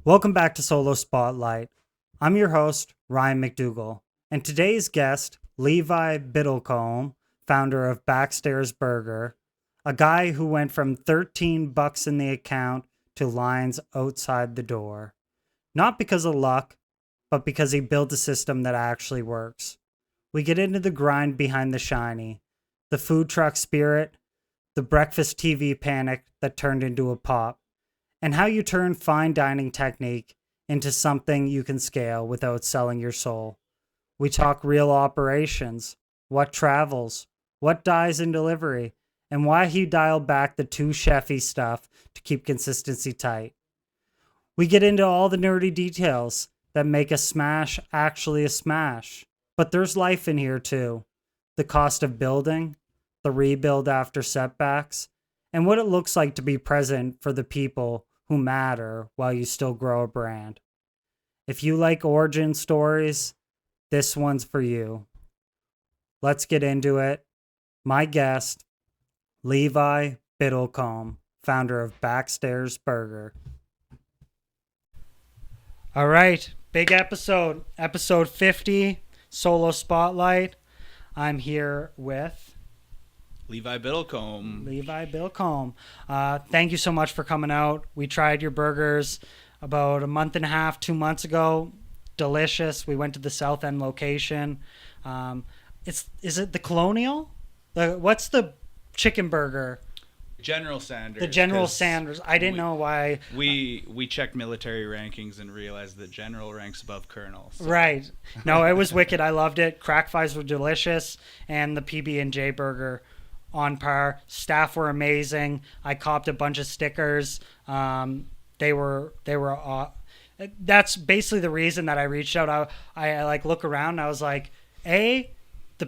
Welcome back to Solo Spotlight. I'm your host, Ryan McDougall, and today's guest, Levi Biddlecombe, founder of Backstairs Burger, a guy who went from $13 in the account to lines outside the door. Not because of luck, but because he built a system that actually works. We get into the grind behind the shiny, the food truck spirit, the breakfast TV panic that turned into a pop, and how you turn fine dining technique into something you can scale without selling your soul. We talk real operations, what travels, what dies in delivery, and why he dialed back the too-chefy stuff to keep consistency tight. We get into all the nerdy details that make a smash actually a smash. But there's life in here too. The cost of building, the rebuild after setbacks, and what it looks like to be present for the people who matter while you still grow a brand. If you like origin stories, this one's for you. Let's get into it. My guest, Levi Biddlecombe, founder of Backstairs Burger. All right, big episode, episode 50, Solo Spotlight. I'm here with Levi Biddlecombe. Levi Biddlecombe. Thank you so much for coming out. We tried your burgers about a month and a half, 2 months ago. Delicious. We went to the South End location. Is it the Colonial? What's the chicken burger? General Sanders. The General Sanders. I didn't know why. We checked military rankings and realized that General ranks above Colonel. So. Right. No, it was wicked. I loved it. Crack fries were delicious, and the PB&J burger on par. Staff were amazing. I copped a bunch of stickers. They were. That's basically the reason that I reached out. I like look around. And I was like, the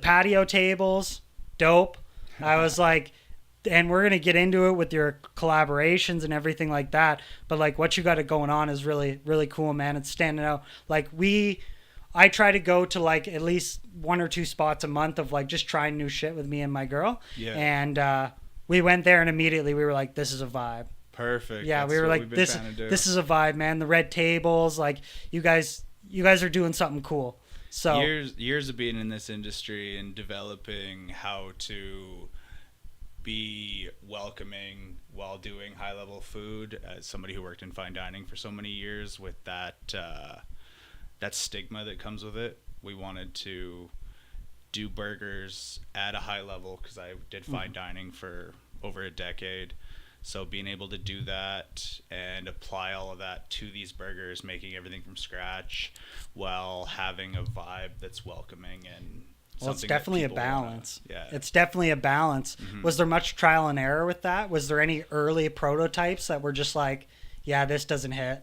patio tables, dope. I was like. And we're going to get into it with your collaborations and everything like that. But like what you got it going on is really, really cool, man. It's standing out. Like I try to go to like at least 1 or 2 spots a month of like just trying new shit with me and my girl. Yeah. And we went there and immediately we were like, this is a vibe. Perfect. Yeah. That's we were what like, this is a vibe, man. The red tables, like you guys are doing something cool. So years of being in this industry and developing how to be welcoming while doing high level food, as somebody who worked in fine dining for so many years, with that stigma that comes with it. We wanted to do burgers at a high level because I did fine dining for over a decade. So being able to do that and apply all of that to these burgers, making everything from scratch while having a vibe that's welcoming and well, it's definitely a balance. Yeah. It's definitely a balance. Mm-hmm. Was there much trial and error with that? Was there any early prototypes that were just like, yeah, this doesn't hit?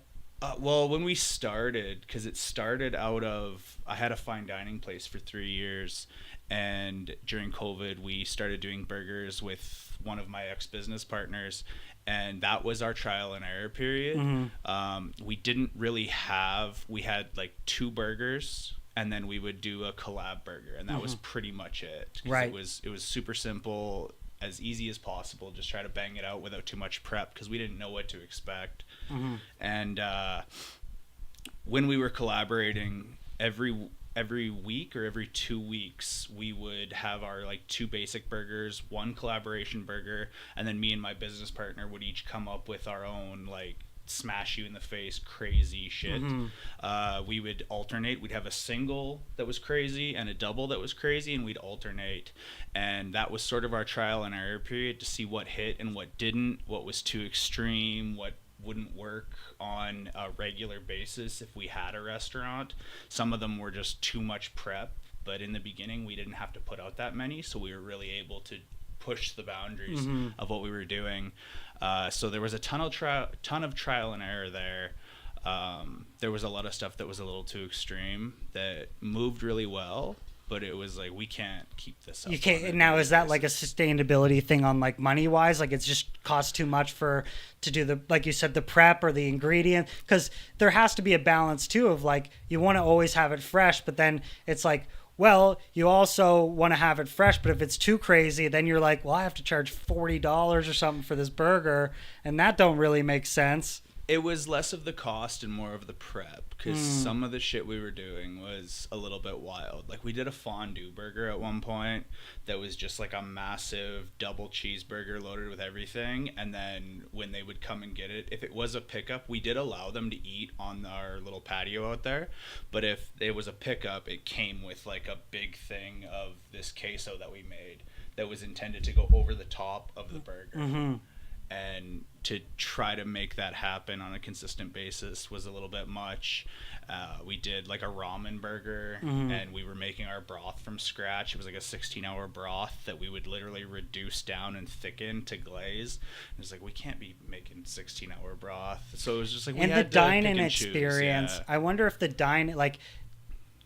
Well, when we started, because it started out of, I had a fine dining place for 3 years, and during COVID, we started doing burgers with one of my ex-business partners, and that was our trial and error period. Mm-hmm. We didn't really we had like 2 burgers, and then we would do a collab burger, and that was pretty much it. Right. It was super simple, as easy as possible. Just try to bang it out without too much prep because we didn't know what to expect. Mm-hmm. And when we were collaborating, every week or every 2 weeks, we would have our like 2 basic burgers, 1 collaboration burger, and then me and my business partner would each come up with our own like smash you in the face crazy shit. We would alternate. We'd have a single that was crazy and a double that was crazy, and we'd alternate. And that was sort of our trial and error period to see what hit and what didn't, what was too extreme, what wouldn't work on a regular basis if we had a restaurant. Some of them were just too much prep, but in the beginning we didn't have to put out that many, so we were really able to push the boundaries of what we were doing. So there was a ton of trial and error there. There was a lot of stuff that was a little too extreme that moved really well, but it was like, we can't keep this up. You can't. Now, is that like a sustainability thing on like money wise? Like it's just costs too much to do the, like you said, the prep or the ingredient? Because there has to be a balance too of like, you want to always have it fresh, but then it's like, well, you also want to have it fresh, but if it's too crazy, then you're like, well, I have to charge $40 or something for this burger, and that don't really make sense. It was less of the cost and more of the prep, because some of the shit we were doing was a little bit wild. Like, we did a fondue burger at one point that was just like a massive double cheeseburger loaded with everything, and then when they would come and get it, if it was a pickup, we did allow them to eat on our little patio out there, but if it was a pickup, it came with like a big thing of this queso that we made that was intended to go over the top of the burger. And to try to make that happen on a consistent basis was a little bit much. We did like a ramen burger, and we were making our broth from scratch. It was like a 16-hour broth that we would literally reduce down and thicken to glaze. And it's like, we can't be making 16-hour broth. So it was just like, we and had the to dine-in pick and choose. experience. Yeah. I wonder if the like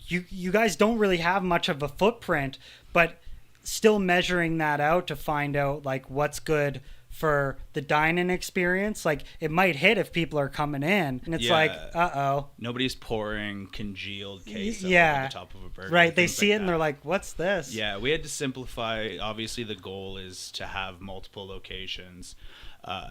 you guys don't really have much of a footprint, but still measuring that out to find out like what's good for the dine-in experience. Like, it might hit if people are coming in, and it's like, nobody's pouring congealed queso over the top of a burger. Right, they see like it and they're like, what's this? Yeah, we had to simplify. Obviously, the goal is to have multiple locations,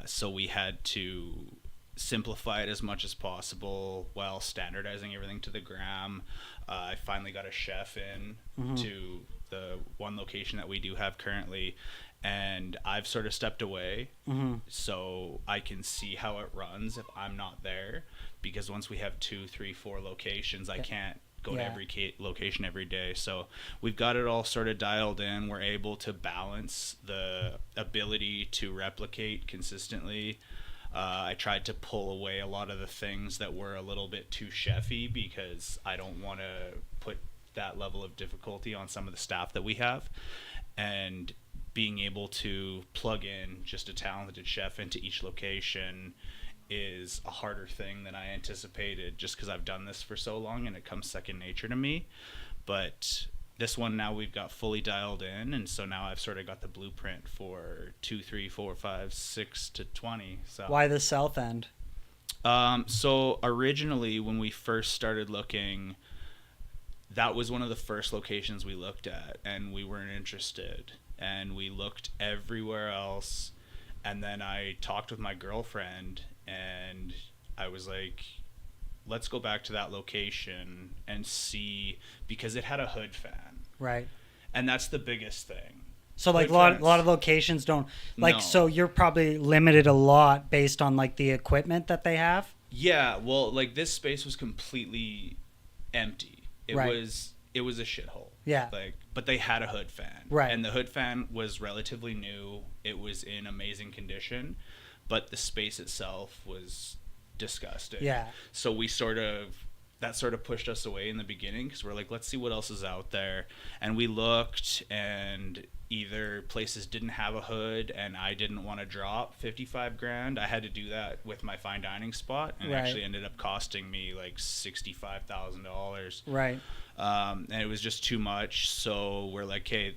so we had to simplify it as much as possible while standardizing everything to the gram. I finally got a chef in to the one location that we do have currently, and I've sort of stepped away so I can see how it runs if I'm not there, because once we have 2, 3, 4 locations, I can't go to every location every day. So we've got it all sort of dialed in. We're able to balance the ability to replicate consistently. I tried to pull away a lot of the things that were a little bit too chefy, because I don't want to put that level of difficulty on some of the staff that we have. And being able to plug in just a talented chef into each location is a harder thing than I anticipated, just because I've done this for so long and it comes second nature to me. But this one now we've got fully dialed in, and so now I've sort of got the blueprint for 2, 3, 4, 5, 6 to 20. So why the south end? So originally when we first started looking, that was one of the first locations we looked at, and we weren't interested. And we looked everywhere else, and then I talked with my girlfriend, and I was like, let's go back to that location and see, because it had a hood fan. Right. And that's the biggest thing. So like a lot of locations don't like, so you're probably limited a lot based on like the equipment that they have. Yeah. Well, like, this space was completely empty. It was a shithole. Yeah. Like, but they had a hood fan. Right. And the hood fan was relatively new. It was in amazing condition, but the space itself was disgusting. Yeah. So that sort of pushed us away in the beginning, because we're like, let's see what else is out there. And we looked, and either places didn't have a hood, and I didn't want to drop $55,000. I had to do that with my fine dining spot, and it actually ended up costing me like $65,000. Right. And it was just too much. So we're like, hey,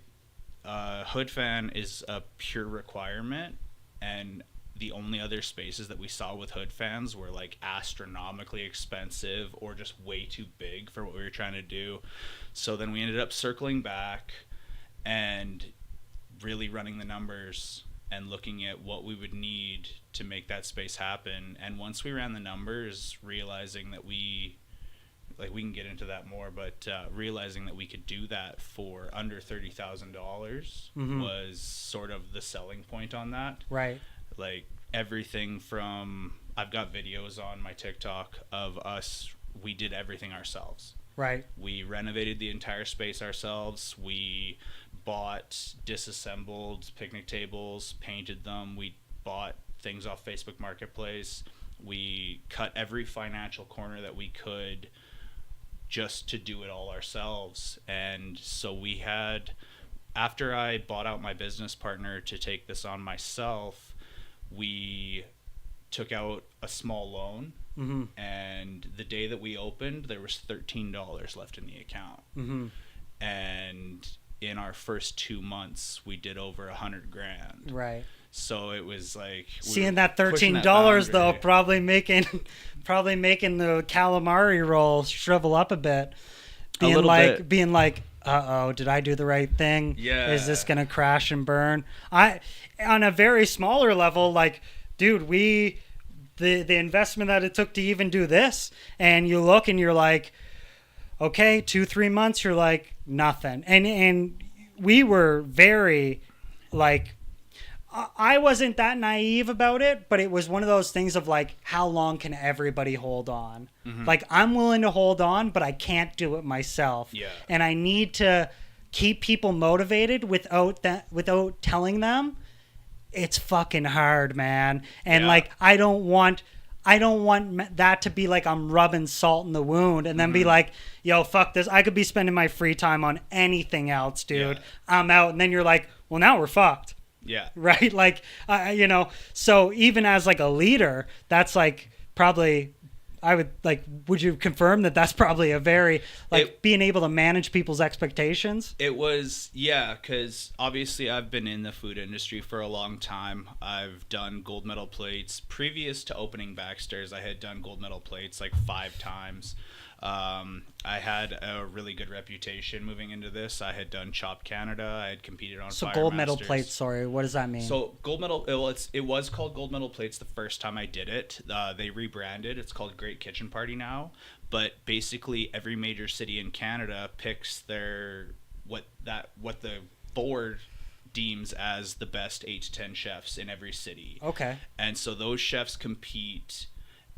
hood fan is a pure requirement, and the only other spaces that we saw with hood fans were like astronomically expensive or just way too big for what we were trying to do. So then we ended up circling back and really running the numbers and looking at what we would need to make that space happen. And once we ran the numbers, realizing that we can get into that more, but realizing that we could do that for under $30,000 was sort of the selling point on that. Right. Like, everything from, I've got videos on my TikTok of us, we did everything ourselves. Right. We renovated the entire space ourselves. We bought disassembled picnic tables, painted them. We bought things off Facebook Marketplace. We cut every financial corner that we could just to do it all ourselves. And so we had, after I bought out my business partner to take this on myself, we took out a small loan, and the day that we opened, there was $13 left in the account. And in our first 2 months, we did over $100,000. Right. So it was like, seeing that $13 though, probably making the calamari roll shrivel up a bit. Being like, uh-oh, did I do the right thing? Yeah. Is this gonna crash and burn? On a very smaller level, like, dude, we the investment that it took to even do this. And you look and you're like, okay, 2-3 months, you're like, nothing. And we were very, like, I wasn't that naive about it, but it was one of those things of like, how long can everybody hold on? Mm-hmm. Like, I'm willing to hold on, but I can't do it myself. Yeah. And I need to keep people motivated without telling them it's fucking hard, man. And like, I don't want that to be like I'm rubbing salt in the wound and then be like, yo, fuck this. I could be spending my free time on anything else, dude. Yeah. I'm out. And then you're like, well, now we're fucked. Yeah. Right. Like, so even as like a leader, that's like probably, I would like, would you confirm that that's probably a very, like, being able to manage people's expectations? It was, yeah, because obviously I've been in the food industry for a long time. I've done gold medal plates. Previous to opening Backstairs, I had done gold medal plates like 5 times. I had a really good reputation moving into this. I had done Chop Canada. I had competed on So Fire gold medal Masters. plates, sorry, what does that mean? So gold medal, well, it was called gold medal plates the first time I did it. They rebranded. It's called Great Kitchen Party now. But basically, every major city in Canada picks what the board deems as the best 8 to 10 chefs in every city. Okay. And so those chefs compete,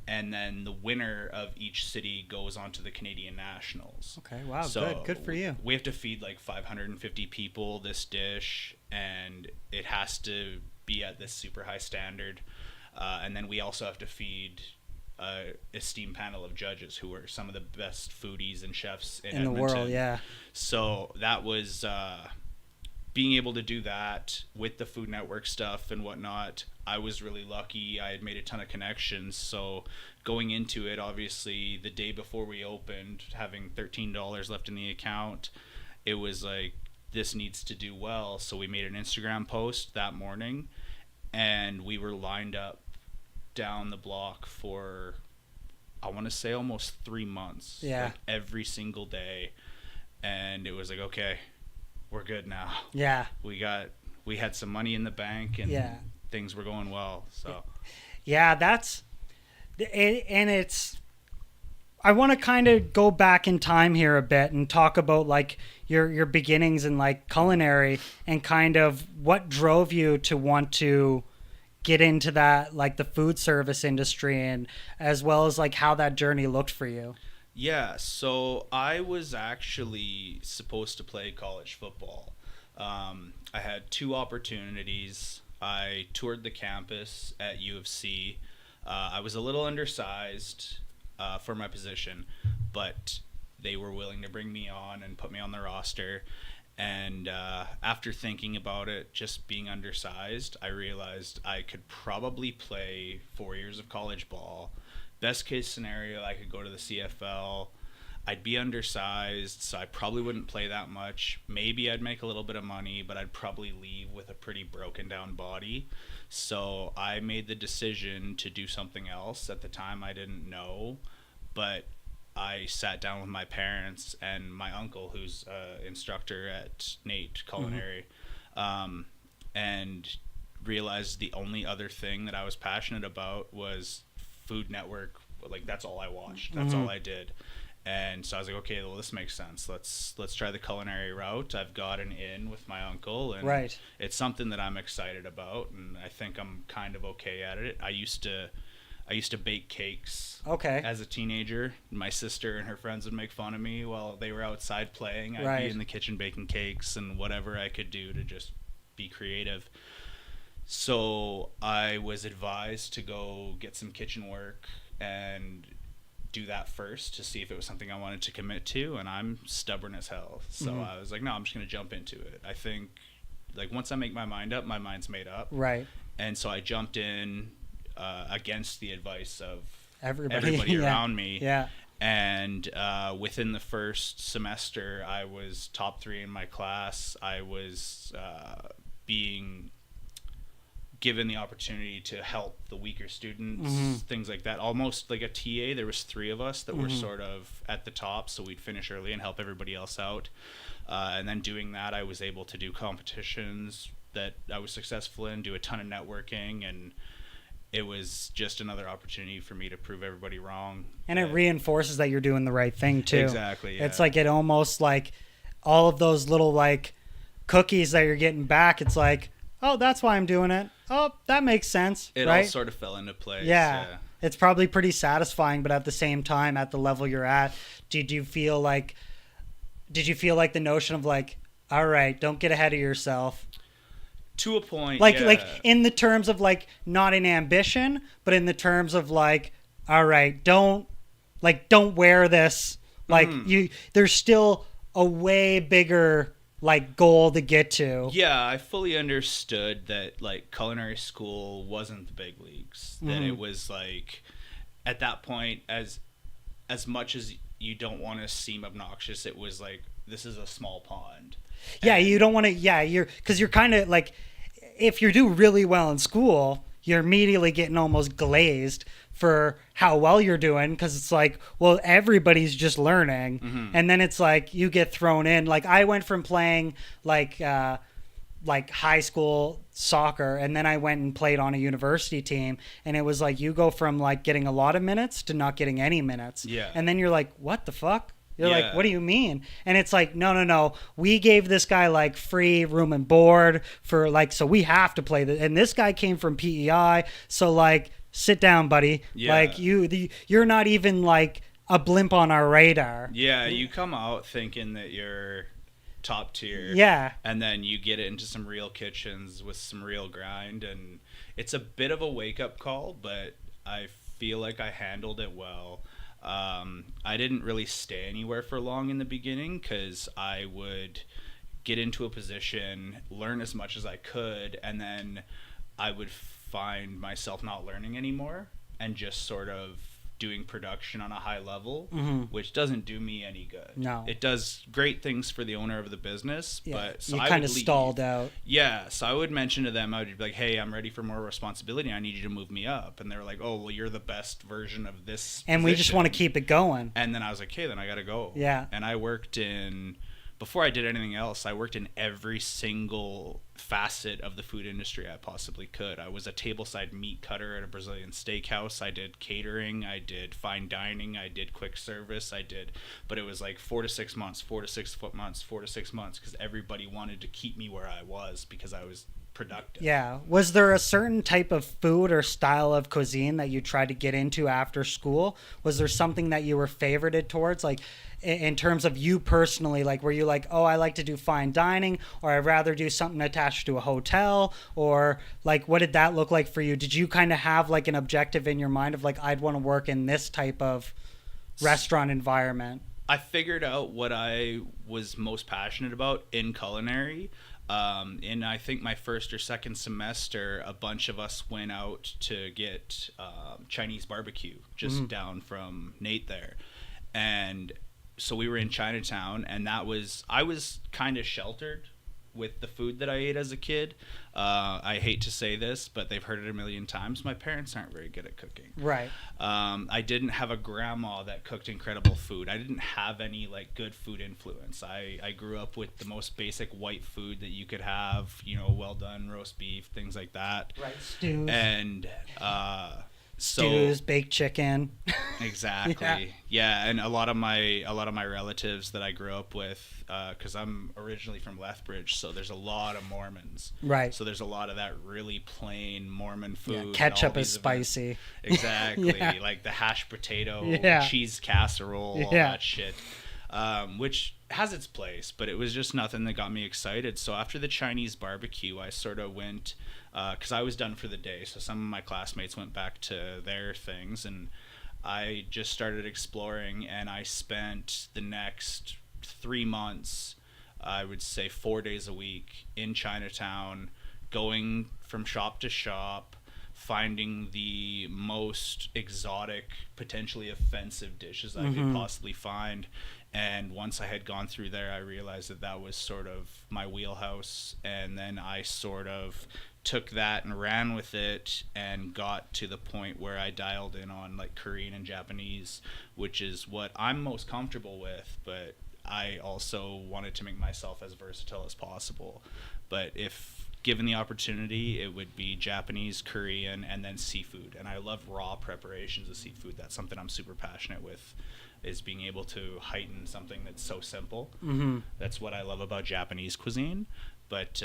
and then the winner of each city goes on to the Canadian Nationals. Okay, wow, So good for you. We have to feed like 550 people this dish, and it has to be at this super high standard. And then we also have to feed an esteemed panel of judges who are some of the best foodies and chefs in the Edmonton. world, yeah. So that was being able to do that with the Food Network stuff and whatnot. I was really lucky. I had made a ton of connections. So going into it, obviously, the day before we opened, having $13 left in the account, it was like, this needs to do well. So we made an Instagram post that morning, and we were lined up down the block for, I want to say, almost 3 months. Yeah. Like every single day. And it was like, okay, we're good now. Yeah. We had some money in the bank, and Yeah. things were going well. So yeah, it's, I want to kind of go back in time here a bit and talk about like your beginnings in like culinary and kind of what drove you to want to get into that, like the food service industry, and as well as like how that journey looked for you. yeah, so I was actually supposed to play college football. I had 2 opportunities. I toured the campus at U of C. I was a little undersized for my position, but they were willing to bring me on and put me on the roster. And after thinking about it, just being undersized, I realized I could probably play 4 years of college ball. Best case scenario, I could go to the CFL. I'd be undersized, so I probably wouldn't play that much. Maybe I'd make a little bit of money, but I'd probably leave with a pretty broken down body. So I made the decision to do something else. At the time, I didn't know, but I sat down with my parents and my uncle, who's an instructor at Culinary, and realized the only other thing that I was passionate about was Food Network. Like, that's all I watched. That's all I did. And so I was like, okay, well, this makes sense. Let's try the culinary route. I've got an in with my uncle, and Right. it's something that I'm excited about, and I think I'm kind of okay at it. I used to bake cakes. Okay. As a teenager. My sister and her friends would make fun of me while they were outside playing. I'd Right. be in the kitchen baking cakes and whatever I could do to just be creative. So I was advised to go get some kitchen work and do that first to see if it was something I wanted to commit to, and I'm stubborn as hell. So I was like, no, I'm just going to jump into it. I think, like, once I make my mind up, my mind's made up. Right. And so I jumped in against the advice of Everybody yeah. around me. Yeah. And within the first semester, I was top 3 in my class. I was being given the opportunity to help the weaker students, things like that. Almost like a TA. There was 3 of us that were sort of at the top, so we'd finish early and help everybody else out. And then doing that, I was able to do competitions that I was successful in, do a ton of networking, and it was just another opportunity for me to prove everybody wrong. And it reinforces that you're doing the right thing too. Exactly. Yeah. It's like it almost like all of those little like cookies that you're getting back. It's like, oh, that's why I'm doing it. Oh, that makes sense. It right? all sort of fell into place. Yeah. It's probably pretty satisfying, but at the same time, at the level you're at, did you feel like the notion of like, all right, don't get ahead of yourself? To a point, like yeah. like in the terms of like not in ambition, but in the terms of like, all right, don't wear this. Like there's still a way bigger like goal to get to. Yeah, I fully understood that like culinary school wasn't the big leagues. That it was like at that point, as much as you don't want to seem obnoxious, it was like this is a small pond. Yeah, you don't want to. Yeah, you're kind of like, if you do really well in school, you're immediately getting almost glazed for how well you're doing, because it's like, well, everybody's just learning, and then it's like you get thrown in. Like I went from playing like high school soccer, and then I went and played on a university team, and it was like you go from like getting a lot of minutes to not getting any minutes. Yeah. And then you're like, what the fuck? You're like, what do you mean? And it's like, no. We gave this guy like free room and board for like, so we have to play this. And this guy came from PEI. So like, sit down, buddy. Yeah. Like you're not even like a blimp on our radar. Yeah, you come out thinking that you're top tier. Yeah. And then you get into some real kitchens with some real grind, and it's a bit of a wake up call, but I feel like I handled it well. I didn't really stay anywhere for long in the beginning, because I would get into a position, learn as much as I could, and then I would find myself not learning anymore and just sort of doing production on a high level, which doesn't do me any good. No. It does great things for the owner of the business, but so you I kind would of leave. stalled out. Yeah, so I would mention to them, I would be like, hey, I'm ready for more responsibility. I need you to move me up. And they were like, oh, well, you're the best version of this And we just want to keep it going. And then I was like, okay, then I got to go. Yeah. And I worked before I did anything else, I worked in every single facet of the food industry I possibly could. I was a tableside meat cutter at a Brazilian steakhouse. I did catering. I did fine dining. I did quick service. But it was like 4 to 6 months, 4 to 6 months, 4 to 6 months, because everybody wanted to keep me where I was because I was productive. Yeah. Was there a certain type of food or style of cuisine that you tried to get into after school? Was there something that you were favorited towards? Like, in terms of you personally, like, were you like, oh, I like to do fine dining, or I'd rather do something attached to a hotel, or like, what did that look like for you? Did you kind of have like an objective in your mind of like, I'd want to work in this type of restaurant environment? I figured out what I was most passionate about in culinary. In I think my first or second semester, a bunch of us went out to get Chinese barbecue just down from Nate there. And so we were in Chinatown, and I was kind of sheltered with the food that I ate as a kid. I hate to say this, but they've heard it a million times. My parents aren't very good at cooking. Right. I didn't have a grandma that cooked incredible food. I didn't have any like good food influence. I grew up with the most basic white food that you could have, well done roast beef, things like that. Right. Stews. And stews, baked chicken. Exactly. Yeah, and a lot of my relatives that I grew up with, because I'm originally from Lethbridge, so there's a lot of Mormons. Right. So there's a lot of that really plain Mormon food. Yeah, ketchup is spicy. Exactly. Yeah. Like the hashed potato, Yeah. cheese casserole, all Yeah. that shit. Which has its place, but it was just nothing that got me excited. So after the Chinese barbecue, I sort of went, because I was done for the day, so some of my classmates went back to their things, and I just started exploring, and I spent the next 3 months, I would say 4 days a week, in Chinatown, going from shop to shop, finding the most exotic, potentially offensive dishes I could possibly find. And once I had gone through there, I realized that was sort of my wheelhouse. And then I sort of took that and ran with it and got to the point where I dialed in on like Korean and Japanese, which is what I'm most comfortable with. But I also wanted to make myself as versatile as possible. But if given the opportunity, it would be Japanese, Korean, and then seafood. And I love raw preparations of seafood. That's something I'm super passionate with, is being able to heighten something that's so simple. That's what I love about Japanese cuisine. But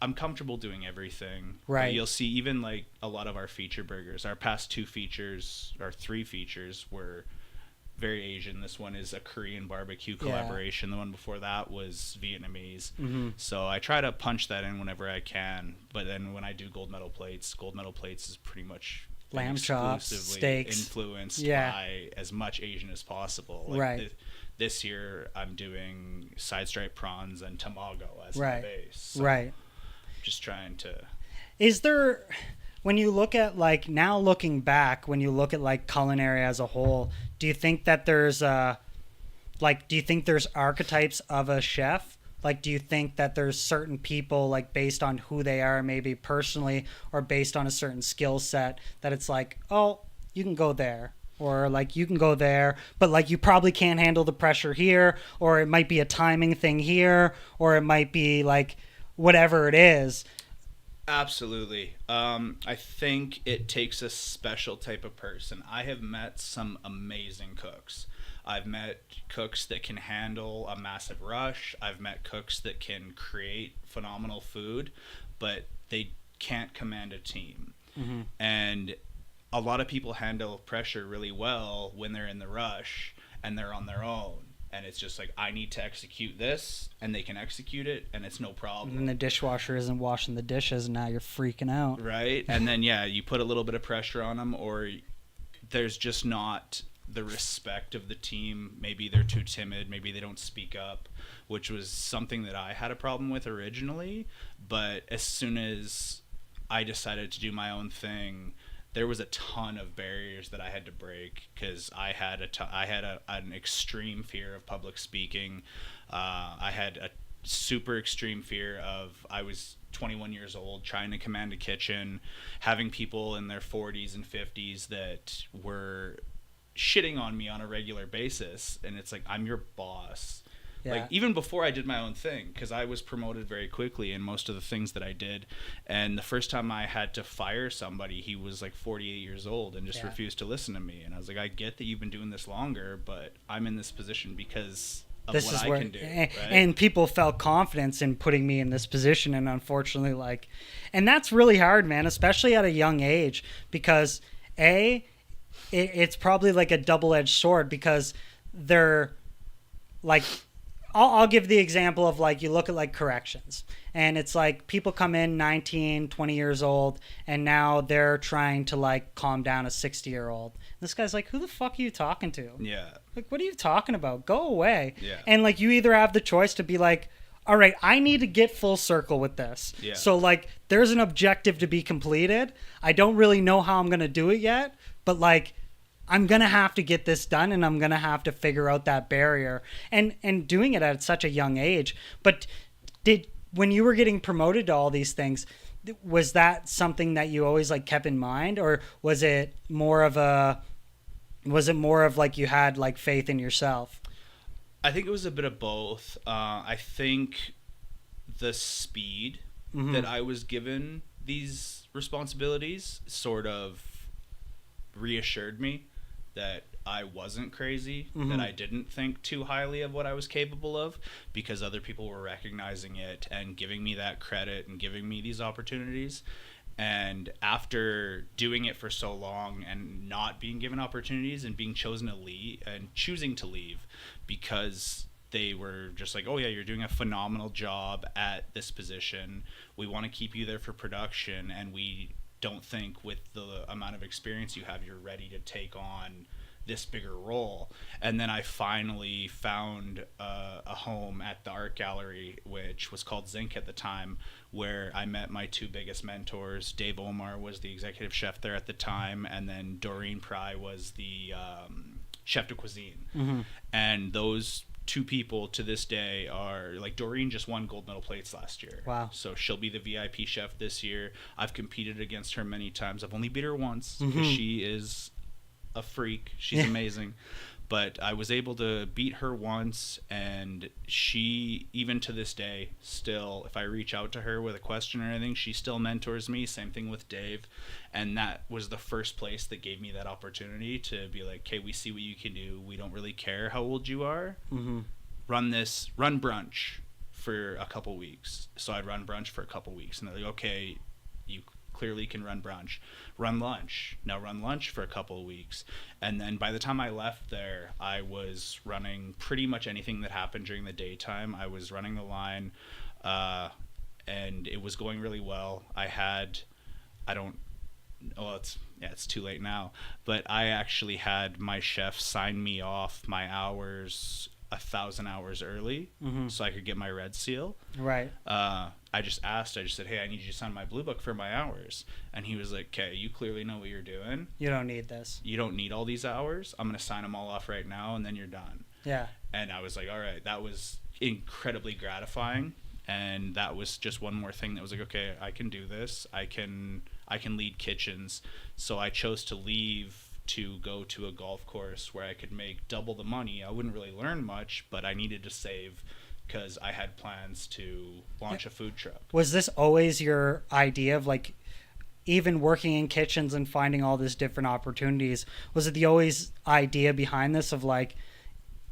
I'm comfortable doing everything. Right. But you'll see even like a lot of our feature burgers, our past 3 features were very Asian. This one is a Korean barbecue collaboration. The one before that was Vietnamese. So I try to punch that in whenever I can. But then when I do gold medal plates is pretty much lamb chops, steaks, influenced by as much Asian as possible. Like this year I'm doing side stripe prawns and tamago as my base. So just trying to. Is there, when you look at like now looking back, when you look at like culinary as a whole, do you think that there's archetypes of a chef? Like, do you think that there's certain people, like based on who they are, maybe personally, or based on a certain skill set, that it's like, oh, you can go there, or like you can go there, but like you probably can't handle the pressure here, or it might be a timing thing here, or it might be like whatever it is. Absolutely. I think it takes a special type of person. I have met some amazing cooks. I've met cooks that can handle a massive rush. I've met cooks that can create phenomenal food, but they can't command a team. And a lot of people handle pressure really well when they're in the rush and they're on their own. And it's just like, I need to execute this, and they can execute it, and it's no problem. And the dishwasher isn't washing the dishes, and now you're freaking out. Right? And then, you put a little bit of pressure on them, or there's just not the respect of the team. Maybe they're too timid. Maybe they don't speak up, which was something that I had a problem with originally. But as soon as I decided to do my own thing, there was a ton of barriers that I had to break, because I had an extreme fear of public speaking. I had a super extreme fear of, I was 21 years old, trying to command a kitchen, having people in their 40s and 50s that were shitting on me on a regular basis. And it's like, I'm your boss. Like, even before I did my own thing, because I was promoted very quickly in most of the things that I did. And the first time I had to fire somebody, he was like 48 years old and just refused to listen to me. And I was like, I get that you've been doing this longer, but I'm in this position because of what I can do. Right? And people felt confidence in putting me in this position. And unfortunately, and that's really hard, man, especially at a young age, because it's probably like a double-edged sword, because they're like, I'll give the example of, like, you look at like corrections, and it's like people come in 19, 20 years old, and now they're trying to like calm down a 60-year-old. This guy's like, who the fuck are you talking to? Yeah. Like, what are you talking about? Go away. Yeah. And like, you either have the choice to be like, all right, I need to get full circle with this. Yeah. So like, there's an objective to be completed. I don't really know how I'm going to do it yet, but like, I'm going to have to get this done, and I'm going to have to figure out that barrier, and doing it at such a young age. But when you were getting promoted to all these things, was that something that you always like kept in mind, or was it more of like you had like faith in yourself? I think it was a bit of both. I think the speed that I was given these responsibilities sort of reassured me that I wasn't crazy, that I didn't think too highly of what I was capable of, because other people were recognizing it and giving me that credit and giving me these opportunities. And after doing it for so long and not being given opportunities and being chosen to leave and choosing to leave because they were just like, oh yeah, you're doing a phenomenal job at this position, we want to keep you there for production, and we don't think with the amount of experience you have, you're ready to take on this bigger role. And then I finally found a home at the art gallery, which was called Zinc at the time, where I met my 2 biggest mentors. Dave Omar was the executive chef there at the time, and then Doreen Pry was the chef de cuisine. And those 2 people to this day are like, Doreen just won gold medal plates last year. Wow. So she'll be the VIP chef this year. I've competed against her many times. I've only beat her once because she is a freak. She's amazing. But I was able to beat her once, and she, even to this day, still, if I reach out to her with a question or anything, she still mentors me. Same thing with Dave. And that was the first place that gave me that opportunity to be like, okay, we see what you can do. We don't really care how old you are. Mm-hmm. Run brunch for a couple weeks. So I'd run brunch for a couple weeks, and they're like, okay, you clearly can run brunch. Run lunch. Now run lunch for a couple of weeks. And then by the time I left there, I was running pretty much anything that happened during the daytime. I was running the line, and it was going really well. It's too late now, but I actually had my chef sign me off my hours 1,000 hours early, so I could get my red seal. Right. I just said, hey, I need you to sign my blue book for my hours. And he was like, okay, you clearly know what you're doing. You don't need this. You don't need all these hours. I'm going to sign them all off right now, and then you're done. Yeah. And I was like, all right, that was incredibly gratifying. And that was just one more thing that was like, okay, I can do this. I can lead kitchens. So I chose to leave to go to a golf course where I could make double the money. I wouldn't really learn much, but I needed to save because I had plans to launch a food truck. Was this always your idea of like, even working in kitchens and finding all these different opportunities? Was it the always idea behind this of like,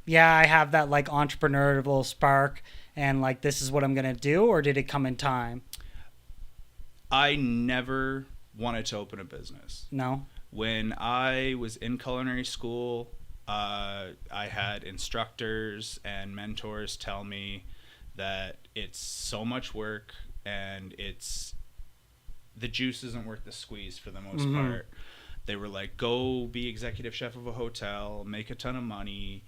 yeah, I have that like entrepreneurial spark and like, this is what I'm going to do? Or did it come in time? I never wanted to open a business. No. When I was in culinary school, I had instructors and mentors tell me that it's so much work and the juice isn't worth the squeeze for the most part. They were like, go be executive chef of a hotel, make a ton of money.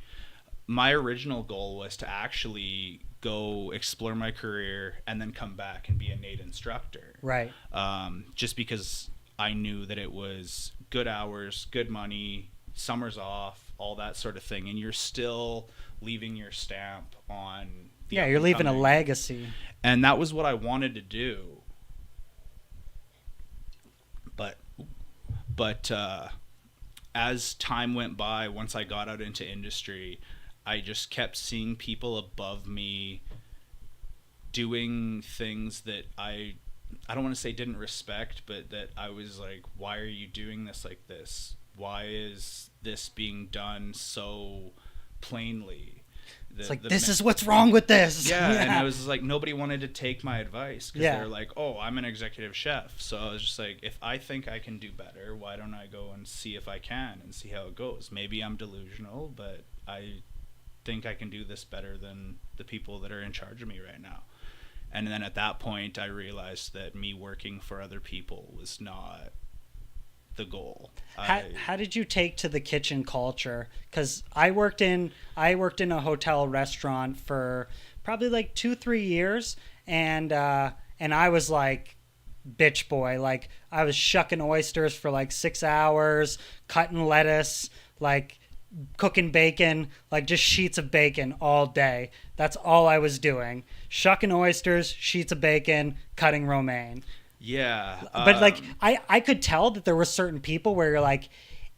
My original goal was to actually go explore my career and then come back and be a NAIT instructor. Right. Just because I knew that it was good hours, good money, summers off, all that sort of thing. And you're still leaving your stamp on the you're leaving a legacy. And that was what I wanted to do. But as time went by, once I got out into industry, I just kept seeing people above me doing things that I don't want to say didn't respect, but that I was like, why are you doing this like this? Why is this being done so plainly? It's like, this is what's wrong with this. Yeah, and I was like, nobody wanted to take my advice because they're like, oh, I'm an executive chef. So I was just like, if I think I can do better, why don't I go and see if I can and see how it goes? Maybe I'm delusional, but I think I can do this better than the people that are in charge of me right now. And then at that point, I realized that me working for other people was not the goal. How did you take to the kitchen culture? Because I worked in a hotel restaurant for probably like 2-3 years, and I was like bitch boy. Like, I was shucking oysters for like 6 hours, cutting lettuce, like cooking bacon, like just sheets of bacon all day. That's all I was doing. Shucking oysters, sheets of bacon, cutting romaine. Yeah. But like, I could tell that there were certain people where you're like,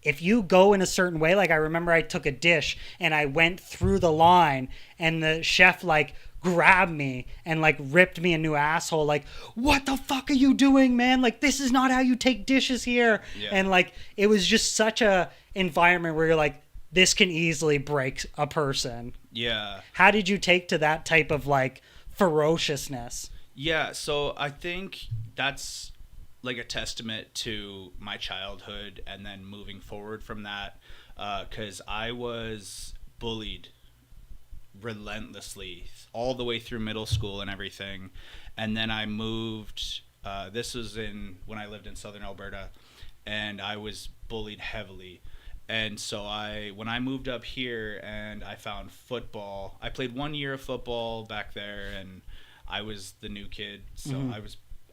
if you go in a certain way, like I remember I took a dish and I went through the line and the chef like grabbed me and like ripped me a new asshole. Like, what the fuck are you doing, man? Like, this is not how you take dishes here. Yeah. And like, it was just such a environment where you're like, this can easily break a person. Yeah. How did you take to that type of like ferociousness? Yeah, so I think that's like a testament to my childhood and then moving forward from that, because I was bullied relentlessly all the way through middle school and everything. And then I moved, this was when I lived in southern Alberta, and I was bullied heavily. And so when I moved up here and I found football, I played 1 year of football back there, and I was the new kid. So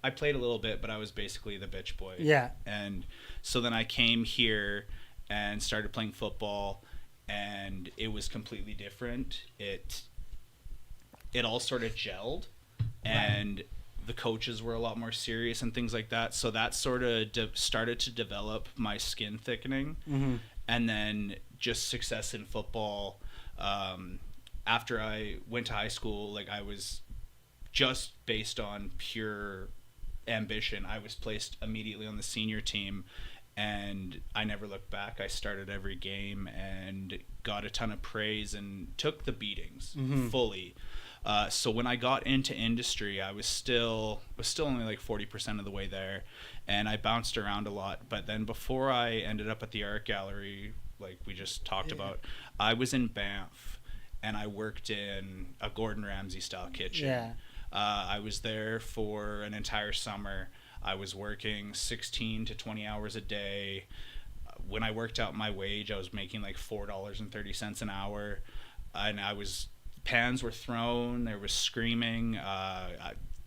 I played a little bit, but I was basically the bitch boy. Yeah. And so then I came here and started playing football, and it was completely different. It all sort of gelled, and the coaches were a lot more serious and things like that. So that sort of started to develop my skin thickening. And then just success in football. After I went to high school, like I was just based on pure ambition. I was placed immediately on the senior team, and I never looked back. I started every game and got a ton of praise and took the beatings fully. So when I got into industry, I was still only like 40% of the way there, and I bounced around a lot. But then before I ended up at the art gallery, like we just talked about, I was in Banff, and I worked in a Gordon Ramsay style kitchen. Yeah. I was there for an entire summer. I was working 16 to 20 hours a day. When I worked out my wage, I was making like $4.30 an hour, and pans were thrown. There was screaming.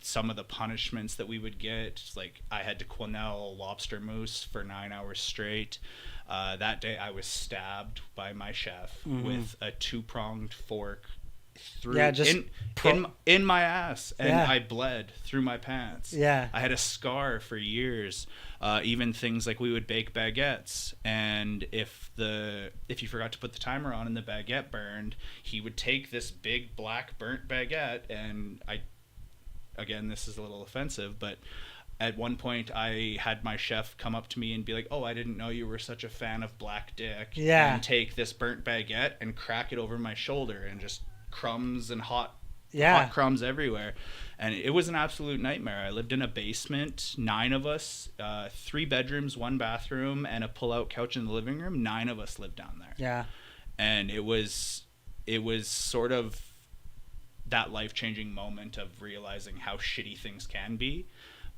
Some of the punishments that we would get, like I had to quenelle lobster mousse for 9 hours straight. That day, I was stabbed by my chef with a 2-pronged fork through in my ass, and I bled through my pants. I had a scar for years. Even things like we would bake baguettes, and if you forgot to put the timer on and the baguette burned, he would take this big black burnt baguette, and again, this is a little offensive, but at one point I had my chef come up to me and be like, "Oh, I didn't know you were such a fan of black dick," and take this burnt baguette and crack it over my shoulder, and just crumbs and hot crumbs everywhere. And it was an absolute nightmare. I lived in a basement, 9 of us, 3 bedrooms, 1 bathroom, and a pull-out couch in the living room. 9 of us lived down there. And it was sort of that life-changing moment of realizing how shitty things can be.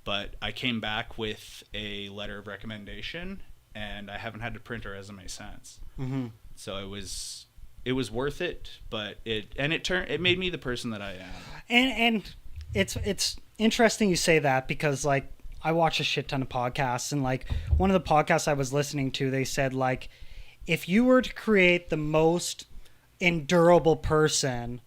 But I came back with a letter of recommendation, and I haven't had to print a resume since. So it was worth it, but it made me the person that I am. And it's interesting you say that, because like I watch a shit ton of podcasts, and like one of the podcasts I was listening to, they said like, if you were to create the most endurable person,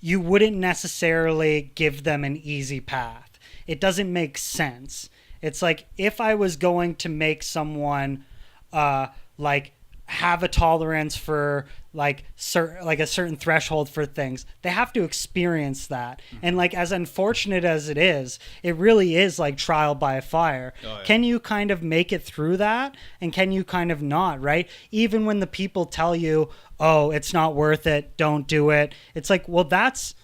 you wouldn't necessarily give them an easy path. It doesn't make sense. It's like, if I was going to make someone like have a tolerance for like a certain threshold for things, they have to experience that. And like, as unfortunate as it is, it really is like trial by fire. Can you kind of make it through that, and can you kind of not, right? Even when the people tell you, oh, it's not worth it, don't do it, it's like, well, that's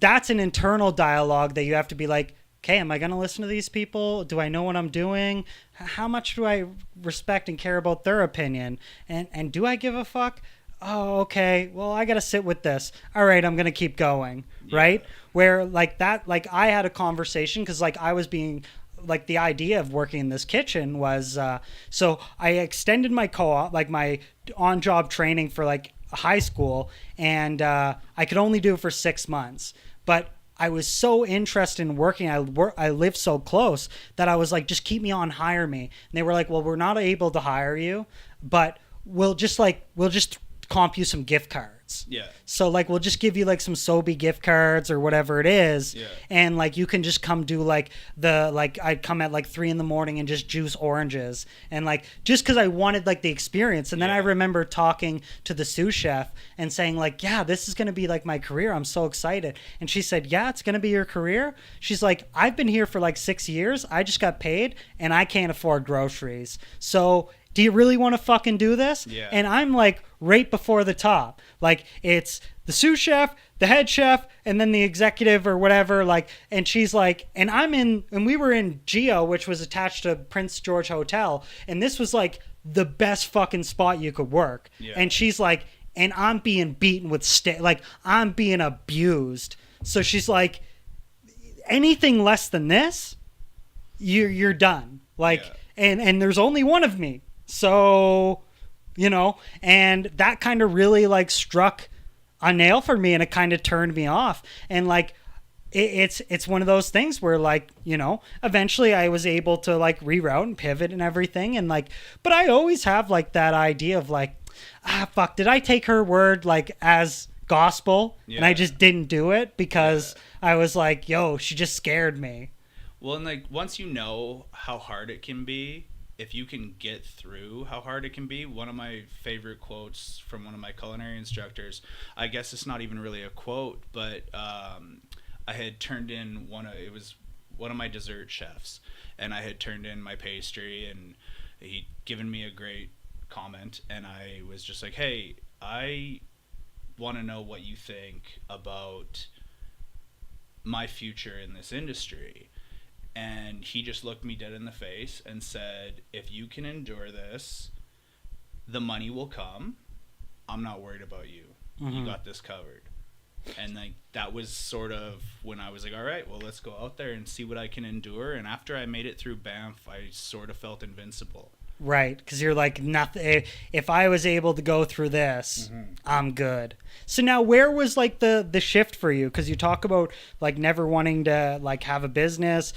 an internal dialogue that you have to be like, okay, am I going to listen to these people? Do I know what I'm doing? How much do I respect and care about their opinion? And do I give a fuck? Oh, okay. Well, I got to sit with this. All right, I'm going to keep going, right? Where like that, like I had a conversation, because like I was being, like the idea of working in this kitchen was, so I extended my co-op, like my on-job training for like high school, and I could only do it for 6 months. But I was so interested in working. I lived so close that I was like, just keep me on, hire me. And they were like, well, we're not able to hire you, but we'll just comp you some gift cards. So like, we'll just give you like some Sobe gift cards or whatever it is. And like, you can just come do like I'd come at like 3 a.m. and just juice oranges. And like, just cause I wanted like the experience. And then I remember talking to the sous chef and saying like, yeah, this is going to be like my career. I'm so excited. And she said, yeah, it's going to be your career. She's like, I've been here for like 6 years. I just got paid and I can't afford groceries. So do you really want to fucking do this? And I'm like right before the top. Like, it's the sous chef, the head chef, and then the executive or whatever. Like, and she's like, and we were in Geo, which was attached to Prince George Hotel. And this was like the best fucking spot you could work. And she's like, and I'm being beaten with like I'm being abused. So she's like, anything less than this, you're done. Like, and there's only one of me. So, you know, and that kind of really like struck a nail for me, and it kind of turned me off. And like, it's one of those things where like, you know, eventually I was able to like reroute and pivot and everything. And like, but I always have like that idea of like, fuck, did I take her word like as gospel? And I just didn't do it because I was like, yo, she just scared me. Well, and like, once you know how hard it can be, if you can get through how hard it can be. One of my favorite quotes from one of my culinary instructors, I guess it's not even really a quote, but I had turned in it was one of my dessert chefs, and I had turned in my pastry, and he'd given me a great comment, and I was just like, hey, I want to know what you think about my future in this industry. And he just looked me dead in the face and said, if you can endure this, the money will come. I'm not worried about you. You got this covered. And like that was sort of when I was like, all right, well, let's go out there and see what I can endure. And after I made it through Banff, I sort of felt invincible. Right, because you're like, nothing. If I was able to go through this, I'm good. So now, where was like the shift for you? Because you talk about like never wanting to like have a business,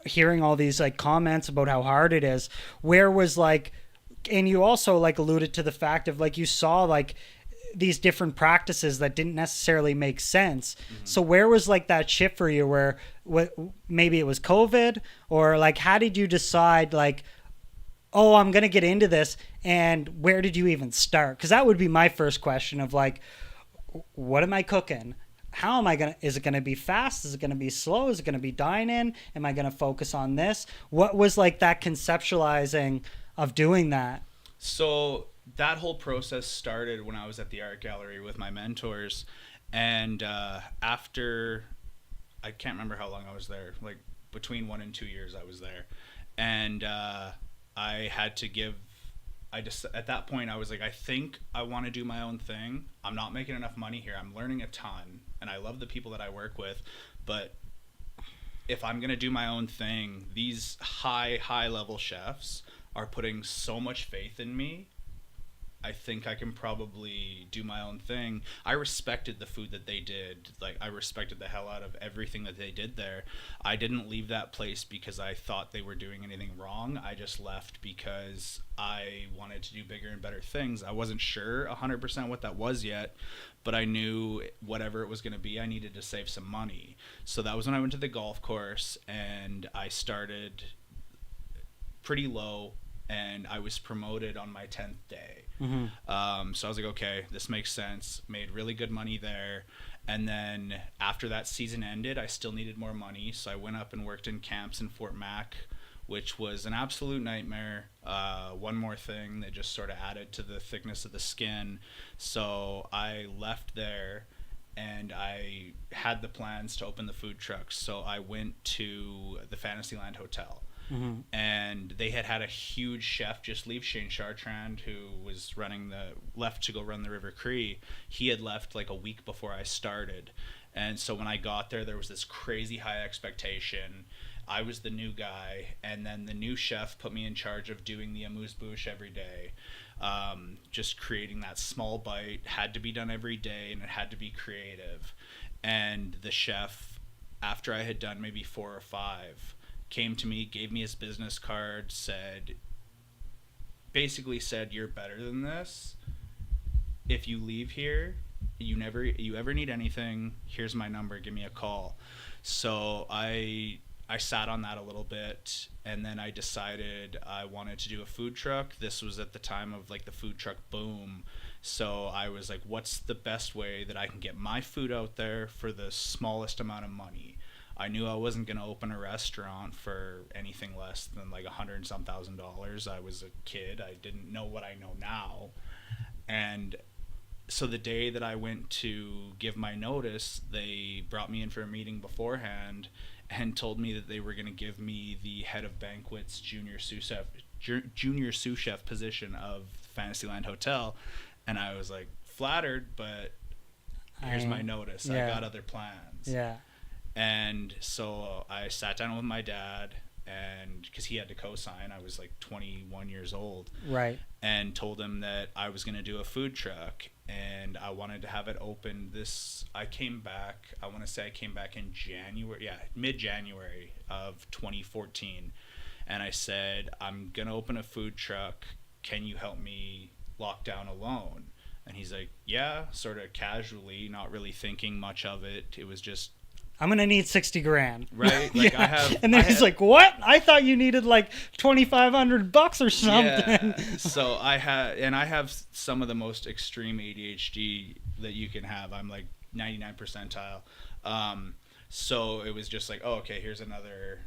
hearing all these like comments about how hard it is. Where was like, and you also like alluded to the fact of like you saw like these different practices that didn't necessarily make sense. So where was like that shift for you? Where maybe it was COVID, or like how did you decide like, oh, I'm going to get into this, and where did you even start? Because that would be my first question of like, what am I cooking? How am I going to, is it going to be fast? Is it going to be slow? Is it going to be dine-in? Am I going to focus on this? What was like that conceptualizing of doing that? So that whole process started when I was at the art gallery with my mentors, and after, I can't remember how long I was there, like between 1 and 2 years I was there, and I had to give, at that point I was like, I think I want to do my own thing. I'm not making enough money here. I'm learning a ton, and I love the people that I work with, but if I'm going to do my own thing, these high level chefs are putting so much faith in me. I think I can probably do my own thing. I respected the food that they did. Like, I respected the hell out of everything that they did there. I didn't leave that place because I thought they were doing anything wrong. I just left because I wanted to do bigger and better things. I wasn't sure 100% what that was yet, but I knew whatever it was going to be, I needed to save some money. So that was when I went to the golf course, and I started pretty low, and I was promoted on my 10th day. So I was like, okay, this makes sense. Made really good money there. And then after that season ended, I still needed more money. So I went up and worked in camps in Fort Mac, which was an absolute nightmare. One more thing that just sort of added to the thickness of the skin. So I left there, and I had the plans to open the food trucks. So I went to the Fantasyland Hotel. And they had a huge chef just leave. Shane Chartrand, who was left to go run the River Cree. He had left like a week before I started. And so when I got there was this crazy high expectation. I was the new guy, and then the new chef put me in charge of doing the amuse-bouche every day. Just creating that small bite, had to be done every day, and it had to be creative. And the chef, after I had done maybe 4 or 5, came to me, gave me his business card, basically said, you're better than this. If you leave here, you ever need anything, here's my number, give me a call. So I sat on that a little bit, and then I decided I wanted to do a food truck. This was at the time of like the food truck boom. So I was like, what's the best way that I can get my food out there for the smallest amount of money? I knew I wasn't going to open a restaurant for anything less than like $100,000. I was a kid. I didn't know what I know now. And so the day that I went to give my notice, they brought me in for a meeting beforehand and told me that they were going to give me the head of banquets junior sous chef position of Fantasyland Hotel. And I was like flattered, but here's my notice. I got other plans. Yeah. And so I sat down with my dad, and because he had to co-sign, I was like 21 years old, right, and told him that I was going to do a food truck, and I wanted to have it open I want to say I came back in mid-January of 2014, and I said, I'm going to open a food truck. Can you help me lock down a loan? And he's like, yeah, sort of casually, not really thinking much of it. It was just I'm going to need 60 grand. Right? Like and then he's like, what? I thought you needed like $2,500 or something. Yeah. So I have some of the most extreme ADHD that you can have. I'm like 99 percentile. So it was just like, oh, okay, here's another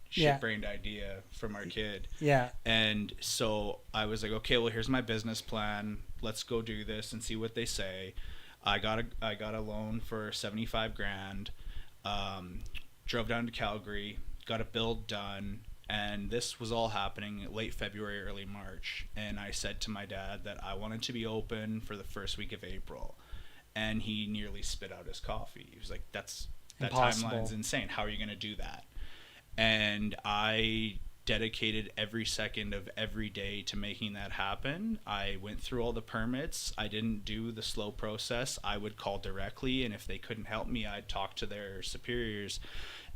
shit-brained idea from our kid. Yeah. And so I was like, okay, well, here's my business plan. Let's go do this and see what they say. I got a loan for 75 grand. Drove down to Calgary, got a build done, and this was all happening late February, early March. And I said to my dad that I wanted to be open for the first week of April. And he nearly spit out his coffee. He was like, that timeline's insane. How are you going to do that? And I dedicated every second of every day to making that happen. I went through all the permits. I didn't do the slow process. I would call directly, and if they couldn't help me, I'd talk to their superiors.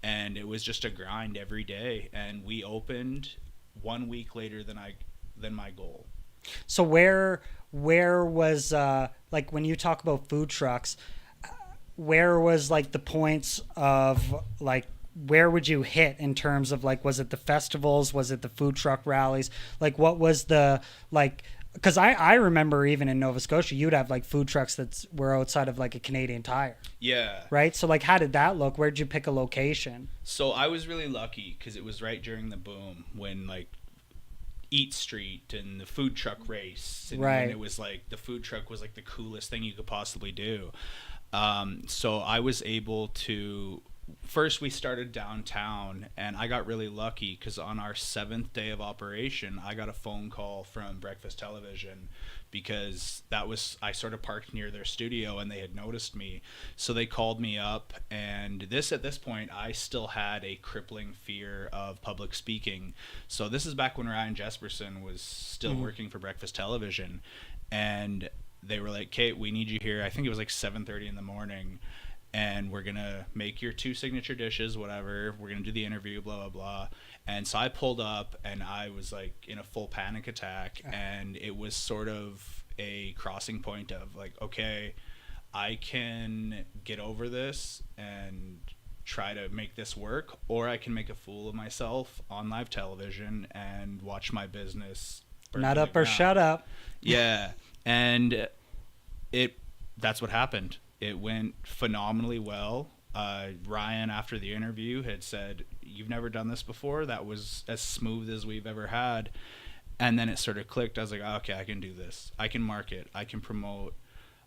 And it was just a grind every day. And we opened 1 week later than my goal. So where was like when you talk about food trucks, where was like the points of like, where would you hit in terms of like, was it the festivals? Was it the food truck rallies? Like what was the, like, because I remember even in Nova Scotia, you'd have like food trucks that were outside of like a Canadian Tire. Yeah. Right? So like, how did that look? Where'd you pick a location? So I was really lucky because it was right during the boom when like Eat Street and the food truck race. And right. When it was like the food truck was like the coolest thing you could possibly do. So I was able to, first we started downtown, and I got really lucky because on our 7th day of operation, I got a phone call from Breakfast Television because I sort of parked near their studio and they had noticed me. So they called me up, and at this point, I still had a crippling fear of public speaking. So this is back when Ryan Jesperson was still working for Breakfast Television, and they were like, Kate, we need you here. I think it was like 7:30 in the morning. And we're going to make your 2 signature dishes, whatever. We're going to do the interview, blah, blah, blah. And so I pulled up, and I was, like, in a full panic attack. And it was sort of a crossing point of, like, okay, I can get over this and try to make this work, or I can make a fool of myself on live television and watch my business burn Nut to up the or ground. shut up. Yeah. And that's what happened. It went phenomenally well. Ryan, after the interview, had said, "You've never done this before." That was as smooth as we've ever had. And then it sort of clicked. I was like, okay, I can do this. I can market. I can promote.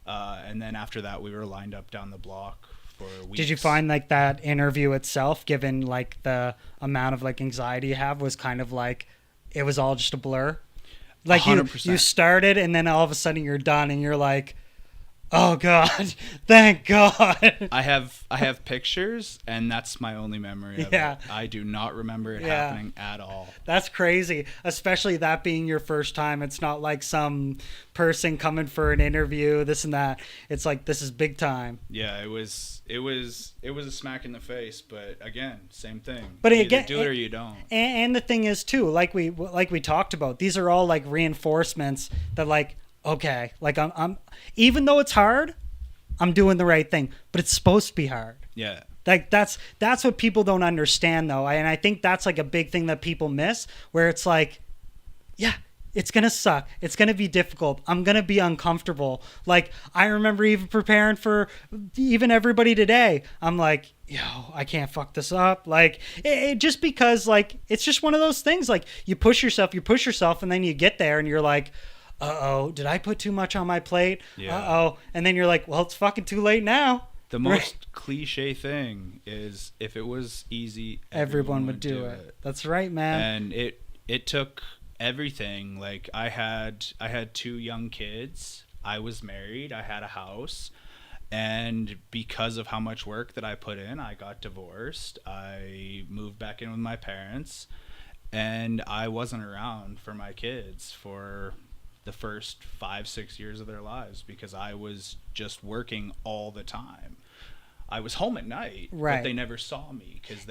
And then after that, we were lined up down the block for weeks. Did you find like that interview itself, given like the amount of like anxiety you have, was kind of like it was all just a blur? Like 100%. you started and then all of a sudden you're done and you're like, oh God, thank God. I have pictures, and that's my only memory of it. I do not remember it happening at all. That's crazy, especially that being your first time. It's not like some person coming for an interview, this and that. It's like, this is big time. Yeah, it was a smack in the face, but again, same thing. But you again, either do it or you don't. And the thing is too, like we talked about, these are all like reinforcements that like, okay, like I'm even though it's hard, I'm doing the right thing, but it's supposed to be hard. Yeah. Like that's what people don't understand though. And I think that's like a big thing that people miss, where it's like, yeah, it's going to suck. It's going to be difficult. I'm going to be uncomfortable. Like I remember even preparing for even everybody today. I'm like, yo, I can't fuck this up. Like it just because like, it's just one of those things. Like you push yourself and then you get there and you're like, uh-oh, did I put too much on my plate? Yeah. Uh-oh. And then you're like, well, it's fucking too late now. The most cliche thing is if it was easy, everyone would do it. That's right, man. And it took everything. Like I had 2 young kids. I was married. I had a house. And because of how much work that I put in, I got divorced. I moved back in with my parents. And I wasn't around for my kids for the first 5-6 years of their lives because I was just working all the time. I was home at night, but they never saw me because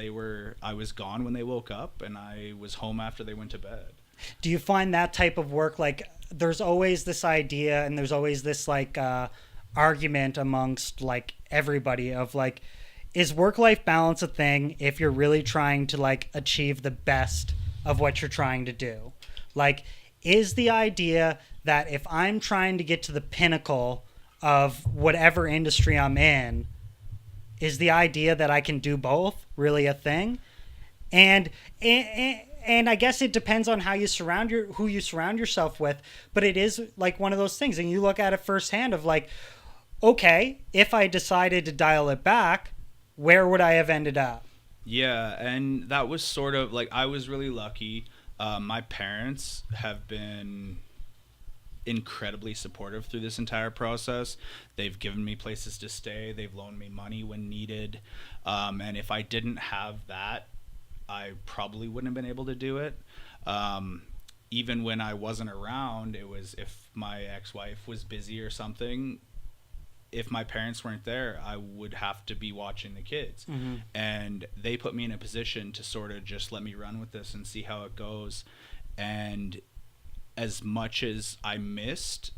I was gone when they woke up and I was home after they went to bed. Do you find that type of work, like there's always this idea and there's always this like argument amongst like everybody of like, is work-life balance a thing if you're really trying to like achieve the best of what you're trying to do? Like, is the idea that if I'm trying to get to the pinnacle of whatever industry I'm in, is the idea that I can do both really a thing? And I guess it depends on how you who you surround yourself with, but it is like one of those things, and you look at it firsthand of like, okay, if I decided to dial it back, where would I have ended up? Yeah, and that was sort of like, I was really lucky. My parents have been incredibly supportive through this entire process. They've given me places to stay. They've loaned me money when needed. And if I didn't have that, I probably wouldn't have been able to do it. Even when I wasn't around, it was if my ex-wife was busy or something, if my parents weren't there, I would have to be watching the kids. Mm-hmm. And they put me in a position to sort of just let me run with this and see how it goes. And as much as I missed,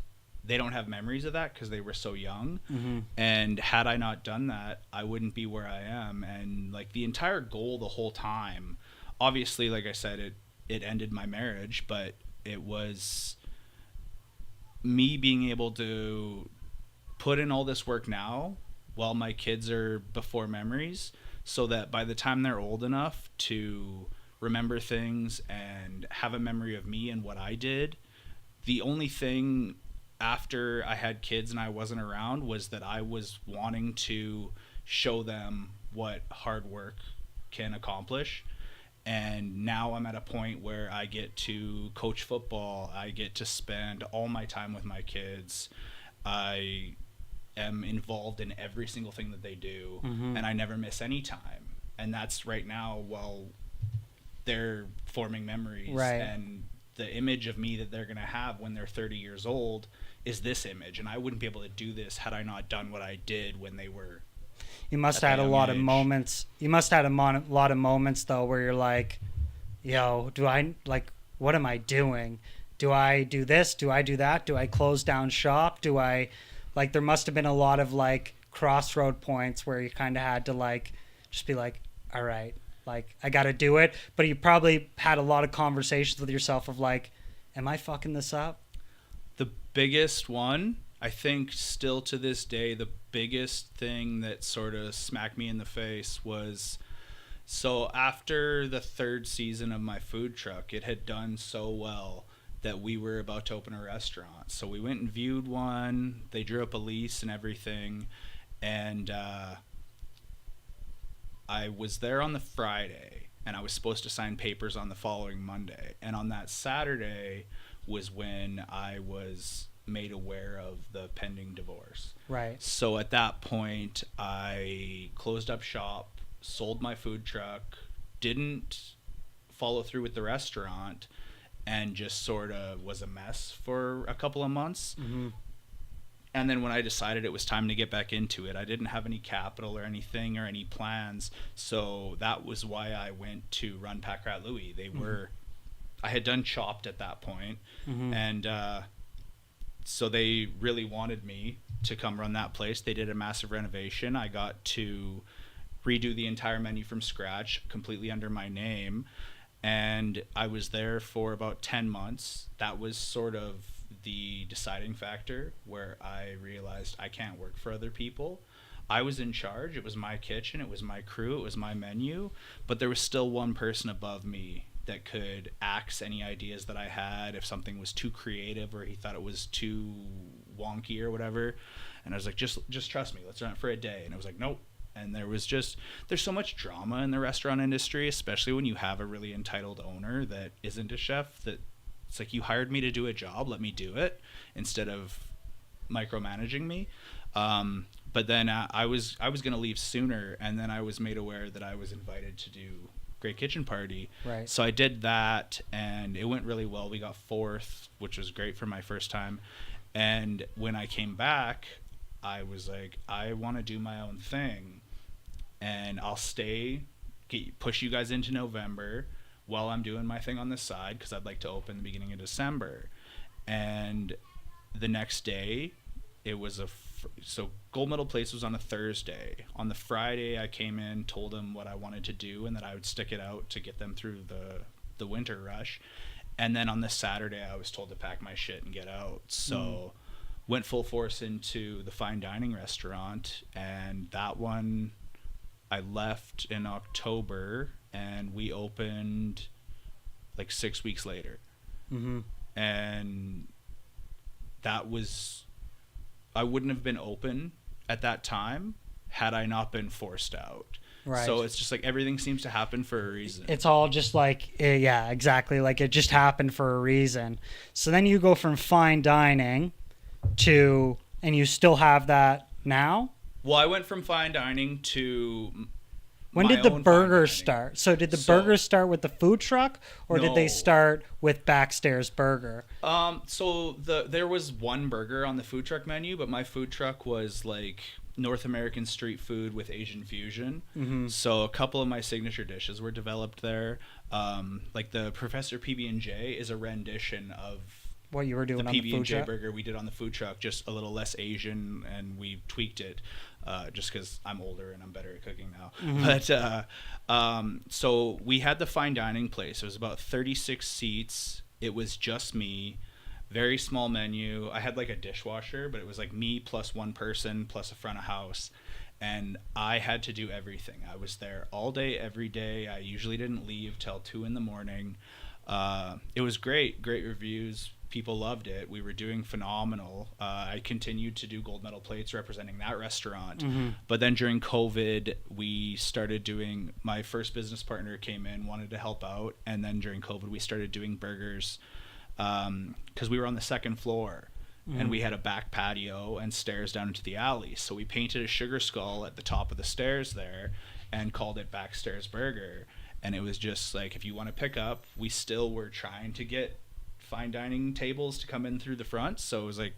they don't have memories of that because they were so young. Mm-hmm. And had I not done that, I wouldn't be where I am. And like the entire goal the whole time, obviously, like I said, it ended my marriage, but it was me being able to put in all this work now while my kids are before memories, so that by the time they're old enough to remember things and have a memory of me and what I did, the only thing after I had kids and I wasn't around was that I was wanting to show them what hard work can accomplish. And now I'm at a point where I get to coach football. I get to spend all my time with my kids. I am involved in every single thing that they do, mm-hmm. and I never miss any time. And that's right now while they're forming memories. Right. And the image of me that they're going to have when they're 30 years old is this image. And I wouldn't be able to do this had I not done what I did when they were. You must have had a lot of moments. You must have had a lot of moments though where you're like, yo, what am I doing? Do I do this? Do I do that? Do I close down shop? There must have been a lot of like crossroad points where you kind of had to like just be like, all right, like I got to do it. But you probably had a lot of conversations with yourself of like, am I fucking this up? The biggest one, I think still to this day, the biggest thing that sort of smacked me in the face was, so after the third season of my food truck, it had done so well that we were about to open a restaurant. So we went and viewed one. They drew up a lease and everything. And I was there on the Friday, and I was supposed to sign papers on the following Monday. And on that Saturday was when I was made aware of the pending divorce. Right. So at that point, I closed up shop, sold my food truck, didn't follow through with the restaurant, and just sort of was a mess for a couple of months. Mm-hmm. And then when I decided it was time to get back into it, I didn't have any capital or anything or any plans. So that was why I went to run Pack Rat Louie. They were, I had done Chopped at that point. Mm-hmm. And so they really wanted me to come run that place. They did a massive renovation. I got to redo the entire menu from scratch, completely under my name. And I was there for about 10 months. That was sort of the deciding factor where I realized I can't work for other people. I was in charge. It was my kitchen. It was my crew. It was my menu. But there was still one person above me that could axe any ideas that I had if something was too creative or he thought it was too wonky or whatever. And I was like, just trust me. Let's run it for a day. And it was like, nope. And there's so much drama in the restaurant industry, especially when you have a really entitled owner that isn't a chef, that it's like, you hired me to do a job, let me do it, instead of micromanaging me. But then I was going to leave sooner, and then I was made aware that I was invited to do Great Kitchen Party. Right. So I did that, and it went really well. We got 4th, which was great for my first time. And when I came back, I was like, I want to do my own thing. And I'll push you guys into November while I'm doing my thing on the side, because I'd like to open the beginning of December. And the next day, it was so gold medal place was on a Thursday. On the Friday, I came in, told them what I wanted to do, and that I would stick it out to get them through the winter rush. And then on the Saturday, I was told to pack my shit and get out. So went full force into the fine dining restaurant, and that one I left in October, and we opened like 6 weeks later. And that was, I wouldn't have been open at that time had I not been forced out. Right. So it's just like everything seems to happen for a reason. It's all just like, yeah, exactly. Like it just happened for a reason. So then you go from fine dining to, and you still have that now? Well, I went from fine dining to when did the burgers start? So did the burgers start with the food truck, or did they start with Backstairs Burger? So there was one burger on the food truck menu, but my food truck was like North American street food with Asian fusion. So a couple of my signature dishes were developed there. Like the Professor PB&J is a rendition of what you were doing the on the food PB&J truck? burger we did on the food truck, just a little less Asian, and we tweaked it just because I'm older and I'm better at cooking now. But so we had the fine dining place. It was about 36 seats. It was just me. Very small menu. I had like a dishwasher, but it was like me plus one person plus a front of house. And I had to do everything. I was there all day, every day. I usually didn't leave till 2 a.m. It was great reviews. People loved it. We were doing phenomenal. I continued to do gold medal plates representing that restaurant. But then during COVID, we started doing, my first business partner came in, wanted to help out. And then during COVID, we started doing burgers because we were on the second floor. And we had a back patio and stairs down into the alley. So we painted a sugar skull at the top of the stairs there and called it Backstairs Burger. And it was just like, if you want to pick up, we still were trying to get fine dining tables to come in through the front. So it was like,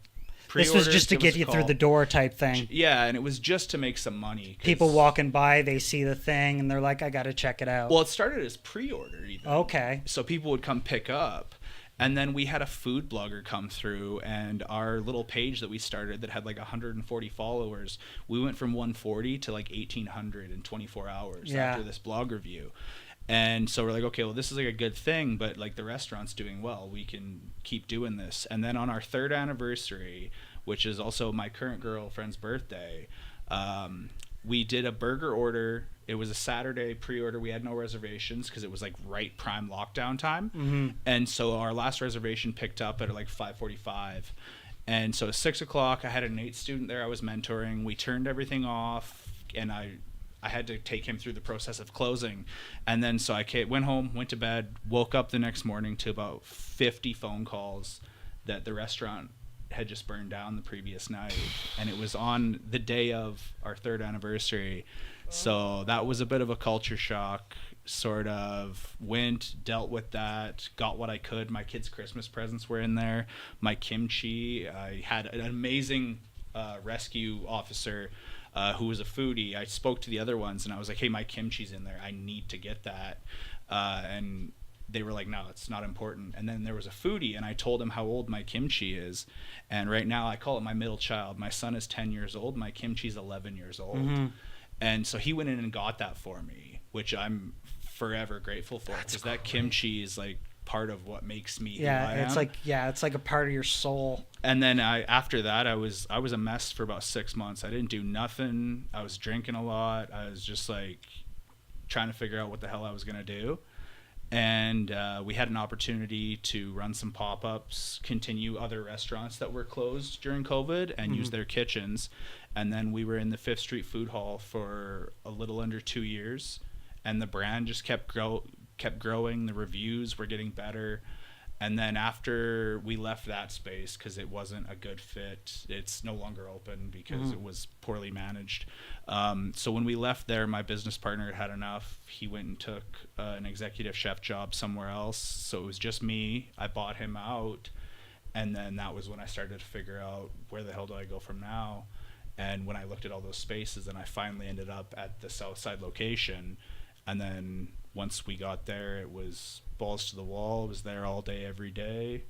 this was just to get you through the door type thing. Yeah, and it was just to make some money. People walking by, they see the thing, and they're like, I got to check it out. Well, it started as pre-order even. Okay. So people would come pick up. And then we had a food blogger come through, and our little page that we started that had like 140 followers, we went from 140 to like 1,800 in 24 hours after this blog review. And so we're like, okay, well, this is like a good thing, but like the restaurant's doing well. We can keep doing this. And then on our 3rd anniversary, which is also my current girlfriend's birthday, we did a burger order. It was a Saturday pre-order. We had no reservations because it was like right prime lockdown time. And so our last reservation picked up at like 5:45. And so at 6 o'clock, I had an 8 student there I was mentoring. We turned everything off, and I had to take him through the process of closing. And then so I went home, went to bed, woke up the next morning to about 50 phone calls that the restaurant had just burned down the previous night. And it was on the day of our 3rd anniversary. So that was a bit of a culture shock. Sort of dealt with that, got what I could. My kids' Christmas presents were in there. My kimchi. I had an amazing rescue officer who was a foodie. I spoke to the other ones and I was like, hey, my kimchi's in there. I need to get that. And they were like, no, it's not important. And then there was a foodie, and I told him how old my kimchi is. And right now I call it my middle child. My son is 10 years old. My kimchi's 11 years old. And so he went in and got that for me, which I'm forever grateful for, because that kimchi is like part of what makes me who I am. It's like a part of your soul. And then after that, I was a mess for about 6 months. I didn't do nothing. I was drinking a lot. I was just like trying to figure out what the hell I was going to do. And we had an opportunity to run some pop-ups, continue other restaurants that were closed during COVID, and use their kitchens. And then we were in the 5th Street Food Hall for a little under 2 years, and the brand just kept growing. The reviews were getting better. And then after we left that space, because it wasn't a good fit, it's no longer open because it was poorly managed. So when we left there, my business partner had enough. He went and took an executive chef job somewhere else. So it was just me. I bought him out. And then that was when I started to figure out, where the hell do I go from now? And when I looked at all those spaces, and I finally ended up at the Southside location. And then once we got there, it was balls to the wall. It was there all day, every day.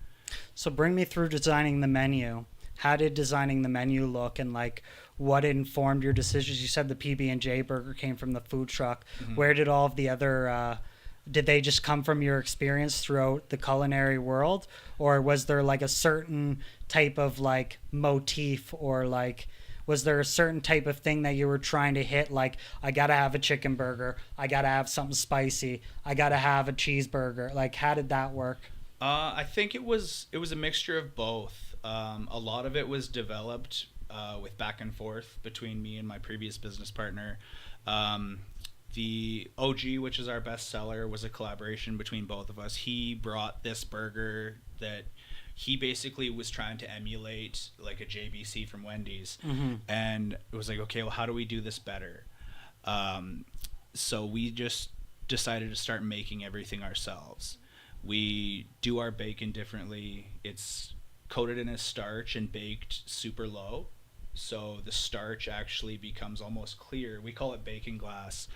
So bring me through designing the menu. how did designing the menu look, and like what informed your decisions? You said the PB&J burger came from the food truck. Where did all of the other did they just come from your experience throughout the culinary world, or was there like a certain type of like motif, or like was there a certain type of thing that you were trying to hit? Like, I got to have a chicken burger. I got to have something spicy. I got to have a cheeseburger. Like, how did that work? I think it was a mixture of both. A lot of it was developed with back and forth between me and my previous business partner. The OG, which is our best seller, was a collaboration between both of us. He brought this burger that he basically was trying to emulate like a JBC from Wendy's. And it was like, okay, well, how do we do this better? So we just decided to start making everything ourselves. We do our bacon differently. It's coated in a starch and baked super low. So the starch actually becomes almost clear. We call it bacon glass.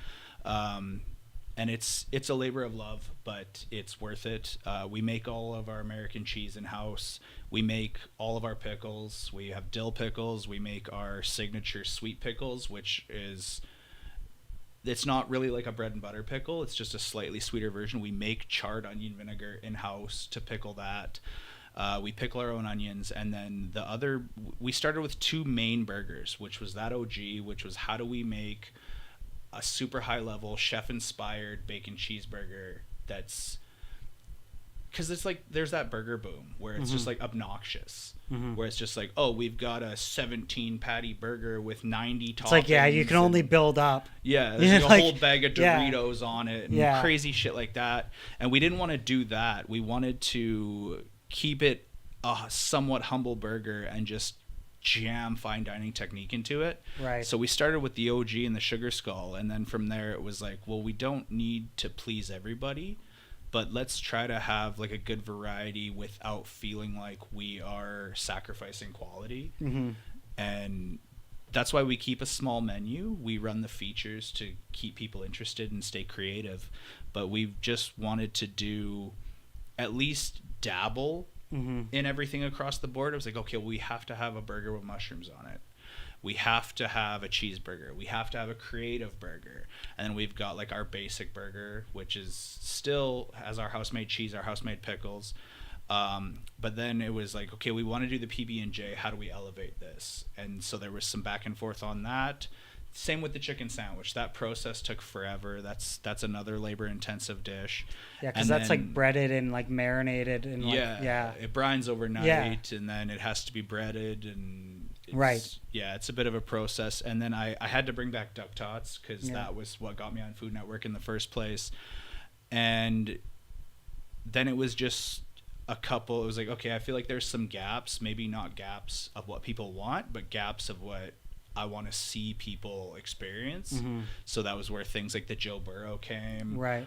And it's a labor of love, but it's worth it. We make all of our American cheese in-house. We make all of our pickles. We have dill pickles. We make our signature sweet pickles, which is, it's not really like a bread and butter pickle. It's just a slightly sweeter version. We make charred onion vinegar in-house to pickle that. We pickle our own onions. And then we started with two main burgers, which was that OG, which was how do we make a super high level chef inspired bacon cheeseburger that's, because it's like there's that burger boom where it's just like obnoxious, where it's just like, oh, we've got a 17 patty burger with 90 toppings. It's like, yeah, you can only build up. Yeah, there's like a whole bag of Doritos on it and crazy shit like that. And we didn't want to do that. We wanted to keep it a somewhat humble burger and just jam fine dining technique into it. Right. So we started with the OG and the sugar skull, and then from there it was like, well, we don't need to please everybody, but let's try to have like a good variety without feeling like we are sacrificing quality. And that's why we keep a small menu. We run the features to keep people interested and stay creative, but we've just wanted to do at least dabble in everything across the board. It was like, okay, well, we have to have a burger with mushrooms on it. We have to have a cheeseburger. We have to have a creative burger. And then we've got like our basic burger, which is still has our house-made cheese, our house-made pickles. But then it was like, okay, we want to do the PB&J. How do we elevate this? And so there was some back and forth on that. Same with the chicken sandwich. That process took forever. That's another labor-intensive dish. Yeah, because that's like breaded and like marinated and it brines overnight, and then it has to be breaded, and it's a bit of a process. And then I had to bring back duck tots because that was what got me on Food Network in the first place. And then it was just a couple. It was like, okay, I feel like there's some gaps, maybe not gaps of what people want, but gaps of what I want to see people experience. So that was where things like the Joe Burrow came. Right.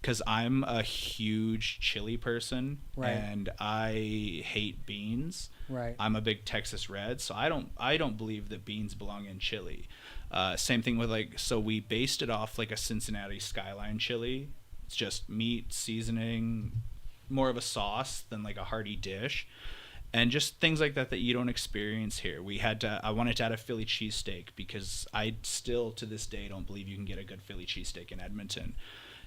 Because I'm a huge chili person, and I hate beans. Right. I'm a big Texas Red, so I don't believe that beans belong in chili. Same thing with like, so we based it off like a Cincinnati Skyline chili. It's just meat, seasoning, more of a sauce than like a hearty dish. And just things like that you don't experience here. I wanted to add a Philly cheesesteak because I still to this day don't believe you can get a good Philly cheesesteak in Edmonton.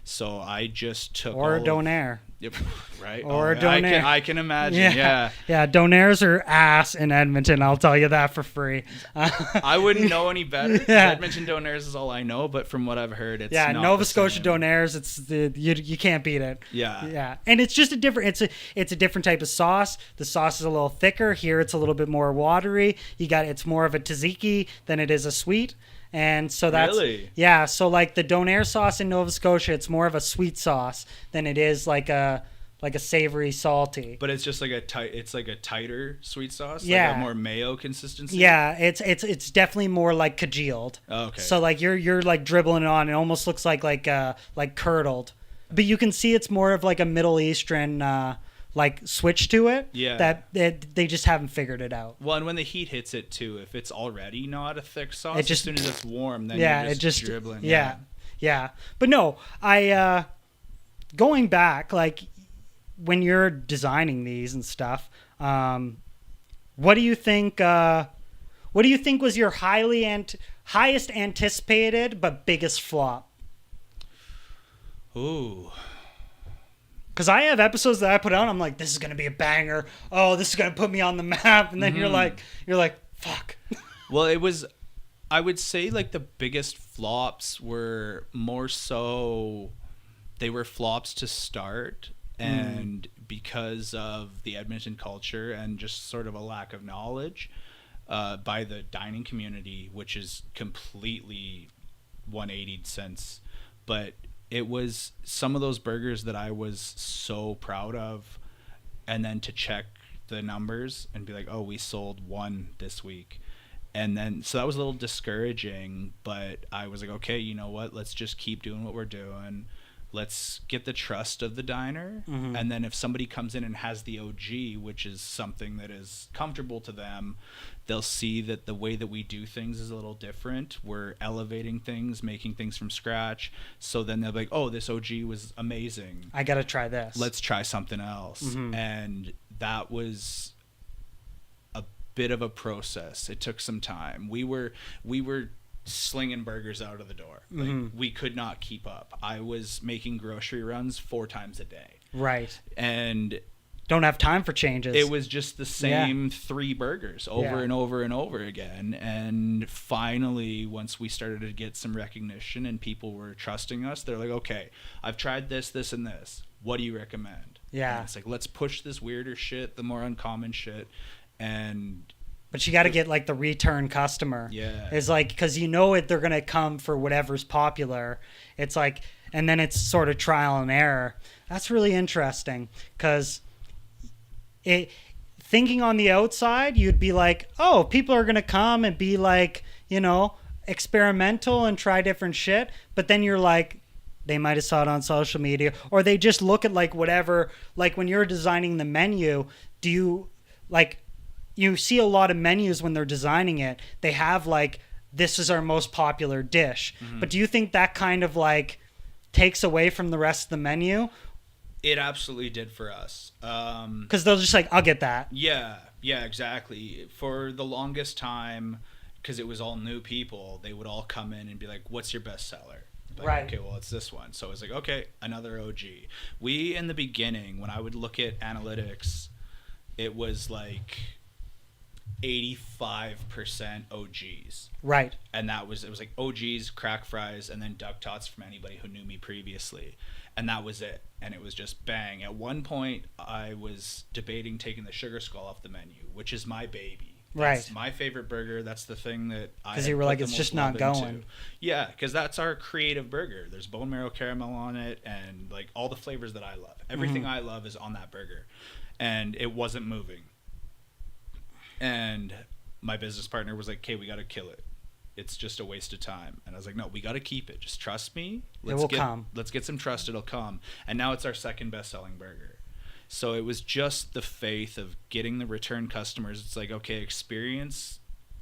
So I just took or a donair. Yep, right. Or a donair. I can imagine. Yeah. Donairs are ass in Edmonton. I'll tell you that for free. I wouldn't know any better. Edmonton donairs is all I know, but from what I've heard, it's not Nova Scotia donairs. You can't beat it. Yeah. And it's just a different. It's a different type of sauce. The sauce is a little thicker. Here it's a little bit more watery. It's more of a tzatziki than it is a sweet. And so that's so like the donair sauce in Nova Scotia, it's more of a sweet sauce than it is like a savory salty. But it's just like a tighter sweat sauce, like a more mayo consistency. Yeah, it's definitely more like congealed. Oh, okay. So like you're like dribbling it on. It almost looks like curdled. But you can see it's more of like a Middle Eastern like switch to it. Yeah. That they just haven't figured it out. Well, and when the heat hits it too, if it's already not a thick sauce, as soon as it's warm, then you're just dribbling. Yeah. But no, I going back, like when you're designing these and stuff, What do you think? What do you think was your highest anticipated but biggest flop? Ooh. Because I have episodes that I put out, I'm like, this is gonna be a banger. Oh, this is gonna put me on the map, and then you're like, fuck. Well, I would say like the biggest flops were more so they were flops to start, and because of the Edmonton culture and just sort of a lack of knowledge by the dining community, which is completely 180 since. But it was some of those burgers that I was so proud of, and then to check the numbers and be like, oh, we sold one this week. And then, so that was a little discouraging, but I was like, okay, you know what? Let's just keep doing what we're doing. Let's get the trust of the diner. Mm-hmm. And then if somebody comes in and has the OG, which is something that is comfortable to them, they'll see that the way that we do things is a little different. We're elevating things, making things from scratch. So then they'll be like, oh, this OG was amazing. I got to try this. Let's try something else. Mm-hmm. And that was a bit of a process. It took some time. We were slinging burgers out of the door. Like, we could not keep up. I was making grocery runs 4 times a day. Right. And don't have time for changes. It was just the same 3 burgers over and over and over again. And finally, once we started to get some recognition and people were trusting us, they're like, okay, I've tried this, this, and this. What do you recommend? Yeah. And it's like, let's push this weirder shit, the more uncommon shit. But you got to get like the return customer. Yeah. It's like, because you know they're going to come for whatever's popular. It's like, and then it's sort of trial and error. That's really interesting because thinking on the outside, you'd be like, oh, people are going to come and be like, experimental and try different shit. But then you're like, they might have saw it on social media, or they just look at like whatever, like when you're designing the menu, do you like, you see a lot of menus when they're designing it, they have like, this is our most popular dish. Mm-hmm. But do you think that kind of like takes away from the rest of the menu? It absolutely did for us. Because they'll just like, I'll get that. Yeah, exactly. For the longest time, because it was all new people, they would all come in and be like, what's your best seller? Like, right. Okay, well, it's this one. So it's like, okay, another OG. We, in the beginning, when I would look at analytics, it was like 85% OGs. Right. And it was like OGs, crack fries, and then duck tots from anybody who knew me previously. And that was it. And it was just bang. At one point, I was debating taking the sugar skull off the menu, which is my baby. That's my favorite burger. That's the thing that I... Because you were like, it's just not going. Yeah, because that's our creative burger. There's bone marrow caramel on it and like all the flavors that I love. Everything I love is on that burger. And it wasn't moving. And my business partner was like, okay, we got to kill it. It's just a waste of time. And I was like, no, we got to keep it. Just trust me. It will come. Let's get some trust. It'll come. And now it's our second best-selling burger. So it was just the faith of getting the return customers. It's like, okay, experience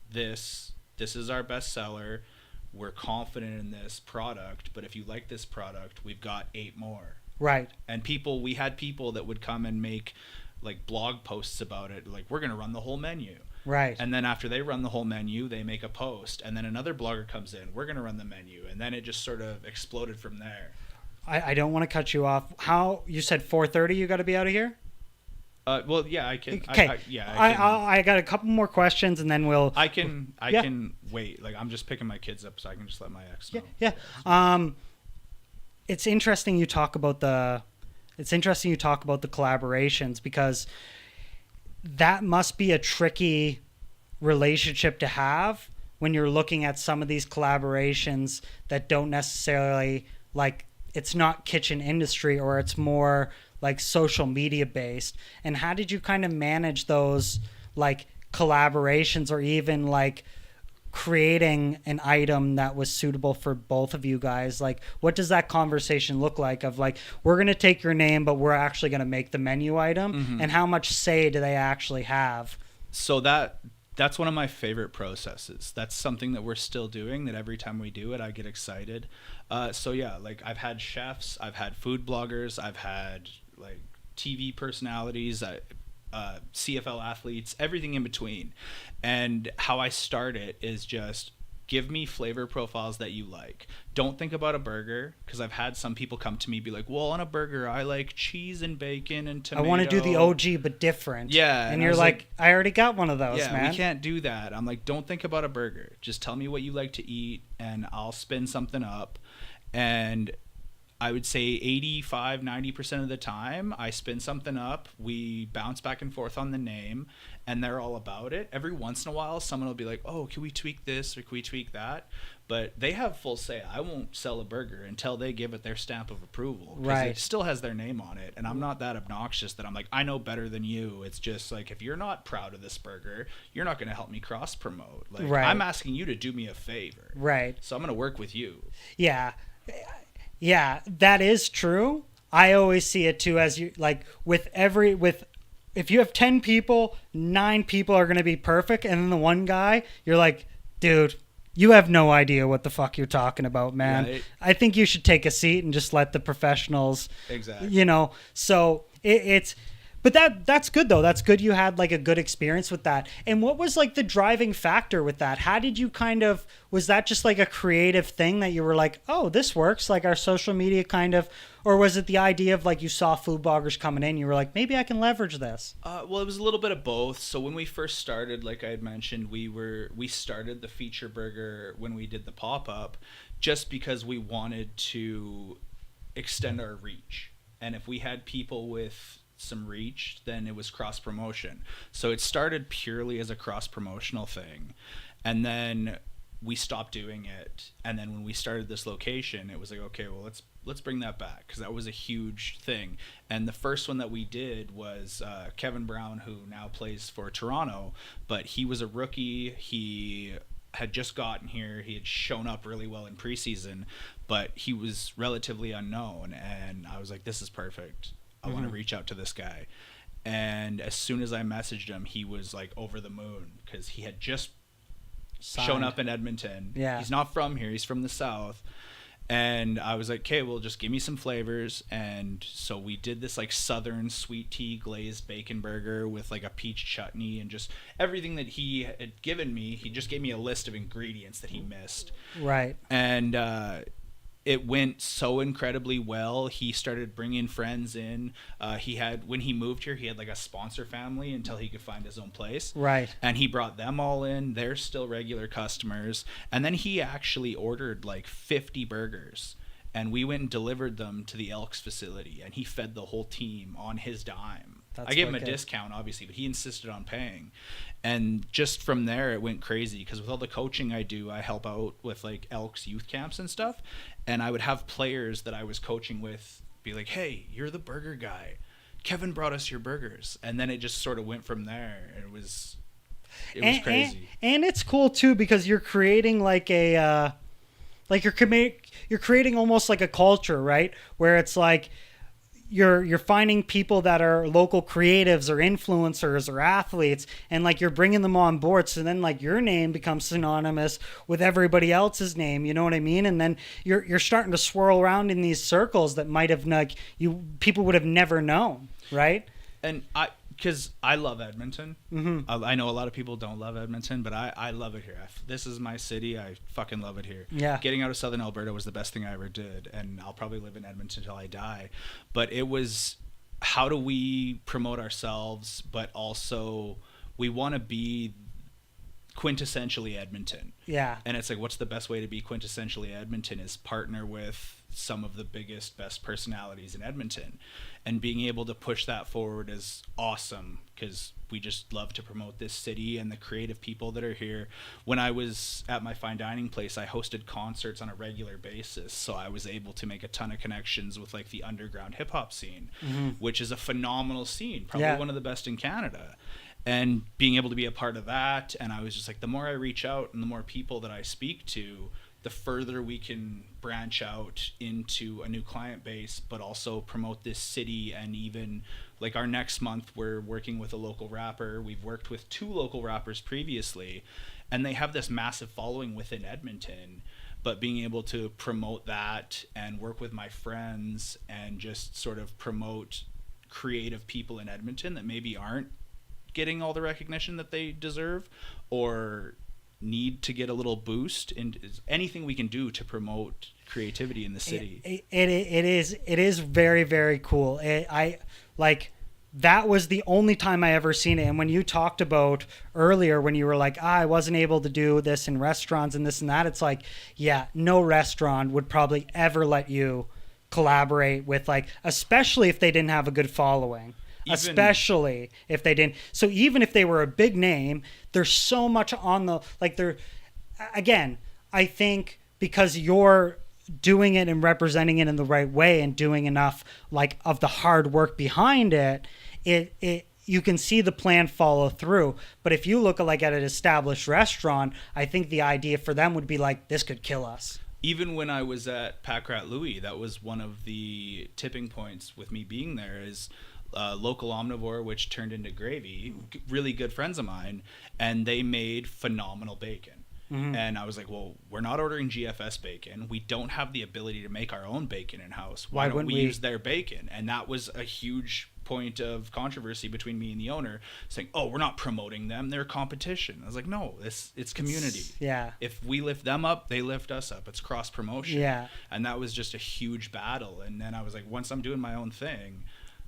this. This is our best seller. We're confident in this product. But if you like this product, we've got 8 more. Right. And we had people that would come and make like blog posts about it. Like, we're going to run the whole menu. Right. And then after they run the whole menu, they make a post. And then another blogger comes in. We're going to run the menu. And then it just sort of exploded from there. I don't want to cut you off. How you said 4:30? You got to be out of here. Well, yeah, I can. Okay. I got a couple more questions, and then we'll. I can wait. Like, I'm just picking my kids up, so I can just let my ex know. Yeah. It's interesting you talk about the. It's interesting you talk about the collaborations, because that must be a tricky relationship to have when you're looking at some of these collaborations that don't necessarily like. It's not kitchen industry, or it's more like social media based. And how did you kind of manage those like collaborations, or even like creating an item that was suitable for both of you guys? Like, what does that conversation look like of like, we're going to take your name, but we're actually going to make the menu item? And how much say do they actually have? So that's one of my favorite processes. That's something that we're still doing, that every time we do it, I get excited. So yeah, like I've had chefs, I've had food bloggers, I've had like TV personalities, CFL athletes, everything in between. And how I start it is just give me flavor profiles that you like. Don't think about a burger, because I've had some people come to me be like, well, on a burger I like cheese and bacon and tomato. I want to do the OG but different. Yeah. And you're like, I already got one of those, yeah, man. we can't do that. I'm like, don't think about a burger. Just tell me what you like to eat and I'll spin something up. And I would say 85-90% of the time I spin something up, we bounce back and forth on the name, and they're all about it. Every once in a while someone will be like, oh, can we tweak this or can we tweak that? But they have full say. I won't sell a burger until they give it their stamp of approval, because Right. it still has their name on it. And I'm not that obnoxious that I'm like, I know better than you. It's just like, if you're not proud of this burger, you're not going to help me cross promote. Like, Right. I'm asking you to do me a favor. Right. So I'm going to work with you. Yeah. Yeah, that is true. I always see it too, as you like if you have 10 people, 9 people are going to be perfect, and then the one guy, you're like, dude, you have no idea what the fuck you're talking about, man. Right. I think you should take a seat and just let the professionals, Exactly. you know. So it's but that's good though. That's good you had like a good experience with that. And what was like the driving factor with that? How did you was that just like a creative thing that you were like, oh, this works, like our social media kind of, or was it the idea of like you saw food bloggers coming in, you were like, maybe I can leverage this? Well, it was a little bit of both. So when we first started, like I had mentioned, we started the feature burger when we did the pop-up, just because we wanted to extend our reach. And if we had people with some reach, then it was cross promotion. So it started purely as a cross promotional thing, and then we stopped doing it. And then when we started this location, it was like, okay, well, let's bring that back, because that was a huge thing. And the first one that we did was Kevin Brown, who now plays for Toronto, but he was a rookie. He had just gotten here. He had shown up really well in preseason, but he was relatively unknown. And I was like, this is perfect. I want to reach out to this guy. And as soon as I messaged him, he was like over the moon, because he had just shown up in Edmonton. Yeah. He's not from here. He's from the South. And I was like, okay, well, just give me some flavors. And so we did this like southern sweet tea glazed bacon burger with like a peach chutney, and just everything that he had given me. He just gave me a list of ingredients that he missed. Right. And it went so incredibly well. He started bringing friends in. When he moved here, he had like a sponsor family until he could find his own place. Right. And he brought them all in. They're still regular customers. And then he actually ordered like 50 burgers. And we went and delivered them to the Elks facility. And he fed the whole team on his dime. I gave him a discount, obviously, but he insisted on paying. And just from there, it went crazy, because with all the coaching I do, I help out with like Elks youth camps and stuff. And I would have players that I was coaching with be like, hey, you're the burger guy. Kevin brought us your burgers. And then it just sort of went from there. It was crazy. And it's cool too, because you're creating like a you're creating almost like a culture, right? Where it's like you're finding people that are local creatives or influencers or athletes, and like you're bringing them on board, so then like your name becomes synonymous with everybody else's name, you know what I mean? And then you're starting to swirl around in these circles that might have like people would have never known, right? And because I love Edmonton. Mm-hmm. I know a lot of people don't love Edmonton, but I love it here. This is my city. I fucking love it here. Yeah. Getting out of Southern Alberta was the best thing I ever did, and I'll probably live in Edmonton until I die. But it was, how do we promote ourselves, but also we want to be quintessentially Edmonton. Yeah. And it's like, what's the best way to be quintessentially Edmonton is partner with some of the biggest, best personalities in Edmonton. And being able to push that forward is awesome, because we just love to promote this city and the creative people that are here. When I was at my fine dining place, I hosted concerts on a regular basis. So I was able to make a ton of connections with like the underground hip hop scene, which is a phenomenal scene, probably one of the best in Canada. And being able to be a part of that, and I was just like, the more I reach out and the more people that I speak to, the further we can branch out into a new client base, but also promote this city. And even like our next month, we're working with a local rapper. We've worked with 2 local rappers previously, and they have this massive following within Edmonton. But being able to promote that and work with my friends and just sort of promote creative people in Edmonton that maybe aren't getting all the recognition that they deserve or need to get a little boost, and anything we can do to promote creativity in the city. It is very, very cool. I like that was the only time I ever seen it. And when you talked about earlier, when you were like, I wasn't able to do this in restaurants and this and that, it's like, yeah, no restaurant would probably ever let you collaborate with, like, especially if they didn't have a good following. Especially if they didn't. So even if they were a big name, there's so much on the, like, they're, again, I think because you're doing it and representing it in the right way and doing enough, like, of the hard work behind it, you can see the plan follow through. But if you look like at an established restaurant, I think the idea for them would be like, this could kill us. Even when I was at Pack Rat Louie, that was one of the tipping points with me being there is Local Omnivore, which turned into Gravy, really good friends of mine, and they made phenomenal bacon. Mm-hmm. And I was like, well, we're not ordering GFS bacon. We don't have the ability to make our own bacon in-house. Why don't we use their bacon? And that was a huge point of controversy between me and the owner, saying, oh, we're not promoting them, they're competition. I was like, no, it's community. Yeah. If we lift them up, they lift us up. It's cross promotion. Yeah. And that was just a huge battle. And then I was like, once I'm doing my own thing,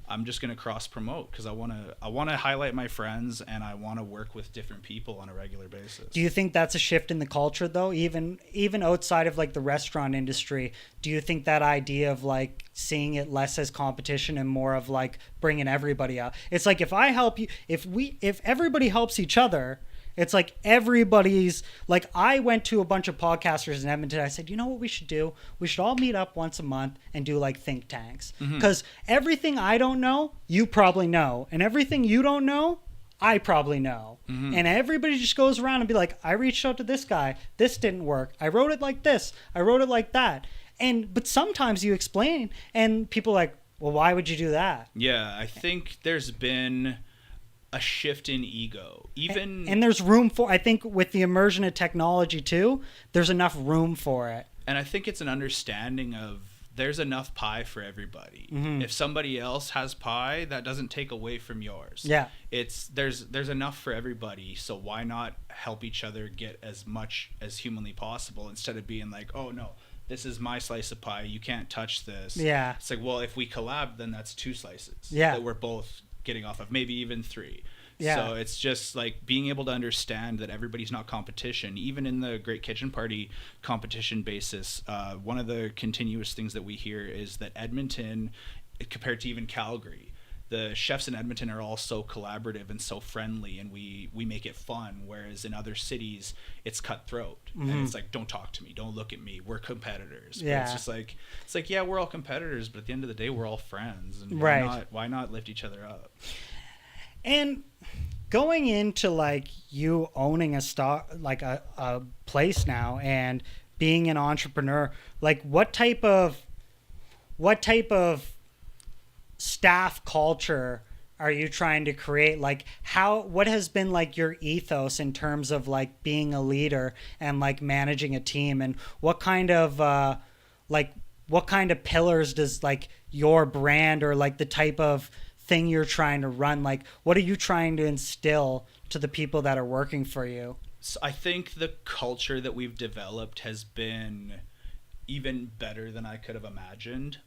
I'm just going to cross promote because I want to highlight my friends and I want to work with different people on a regular basis. Do you think that's a shift in the culture though? Even outside of like the restaurant industry, do you think that idea of like seeing it less as competition and more of like bringing everybody out? It's like if I help you, if everybody helps each other, it's like everybody's, like, I went to a bunch of podcasters in Edmonton. I said, you know what we should do? We should all meet up once a month and do like think tanks. Because everything I don't know, you probably know. And everything you don't know, I probably know. And everybody just goes around and be like, I reached out to this guy. This didn't work. I wrote it like this. I wrote it like that. But sometimes you explain and people are like, well, why would you do that? Yeah, I think there's been a shift in ego, and there's room for, I think with the immersion of technology too, there's enough room for it. And I think it's an understanding of there's enough pie for everybody. If somebody else has pie, that doesn't take away from yours. Yeah, there's enough for everybody, so why not help each other get as much as humanly possible instead of being like, oh no, this is my slice of pie, you can't touch this. Yeah, it's like, well, if we collab, then that's 2 slices that we're both getting off of, maybe even 3. Yeah. So it's just like being able to understand that everybody's not competition, even in the Great Kitchen Party competition basis. One of the continuous things that we hear is that Edmonton, compared to even Calgary, the chefs in Edmonton are all so collaborative and so friendly, and we make it fun, whereas in other cities it's cutthroat. And it's like, don't talk to me, don't look at me, we're competitors. But it's just like, yeah, we're all competitors, but at the end of the day we're all friends, and why not lift each other up? And going into like you owning a like a place now and being an entrepreneur, like what type of staff culture are you trying to create? Like what has been like your ethos in terms of like being a leader and like managing a team, and what kind of pillars does like your brand or like the type of thing you're trying to run, like what are you trying to instill to the people that are working for you? So I think the culture that we've developed has been even better than I could have imagined.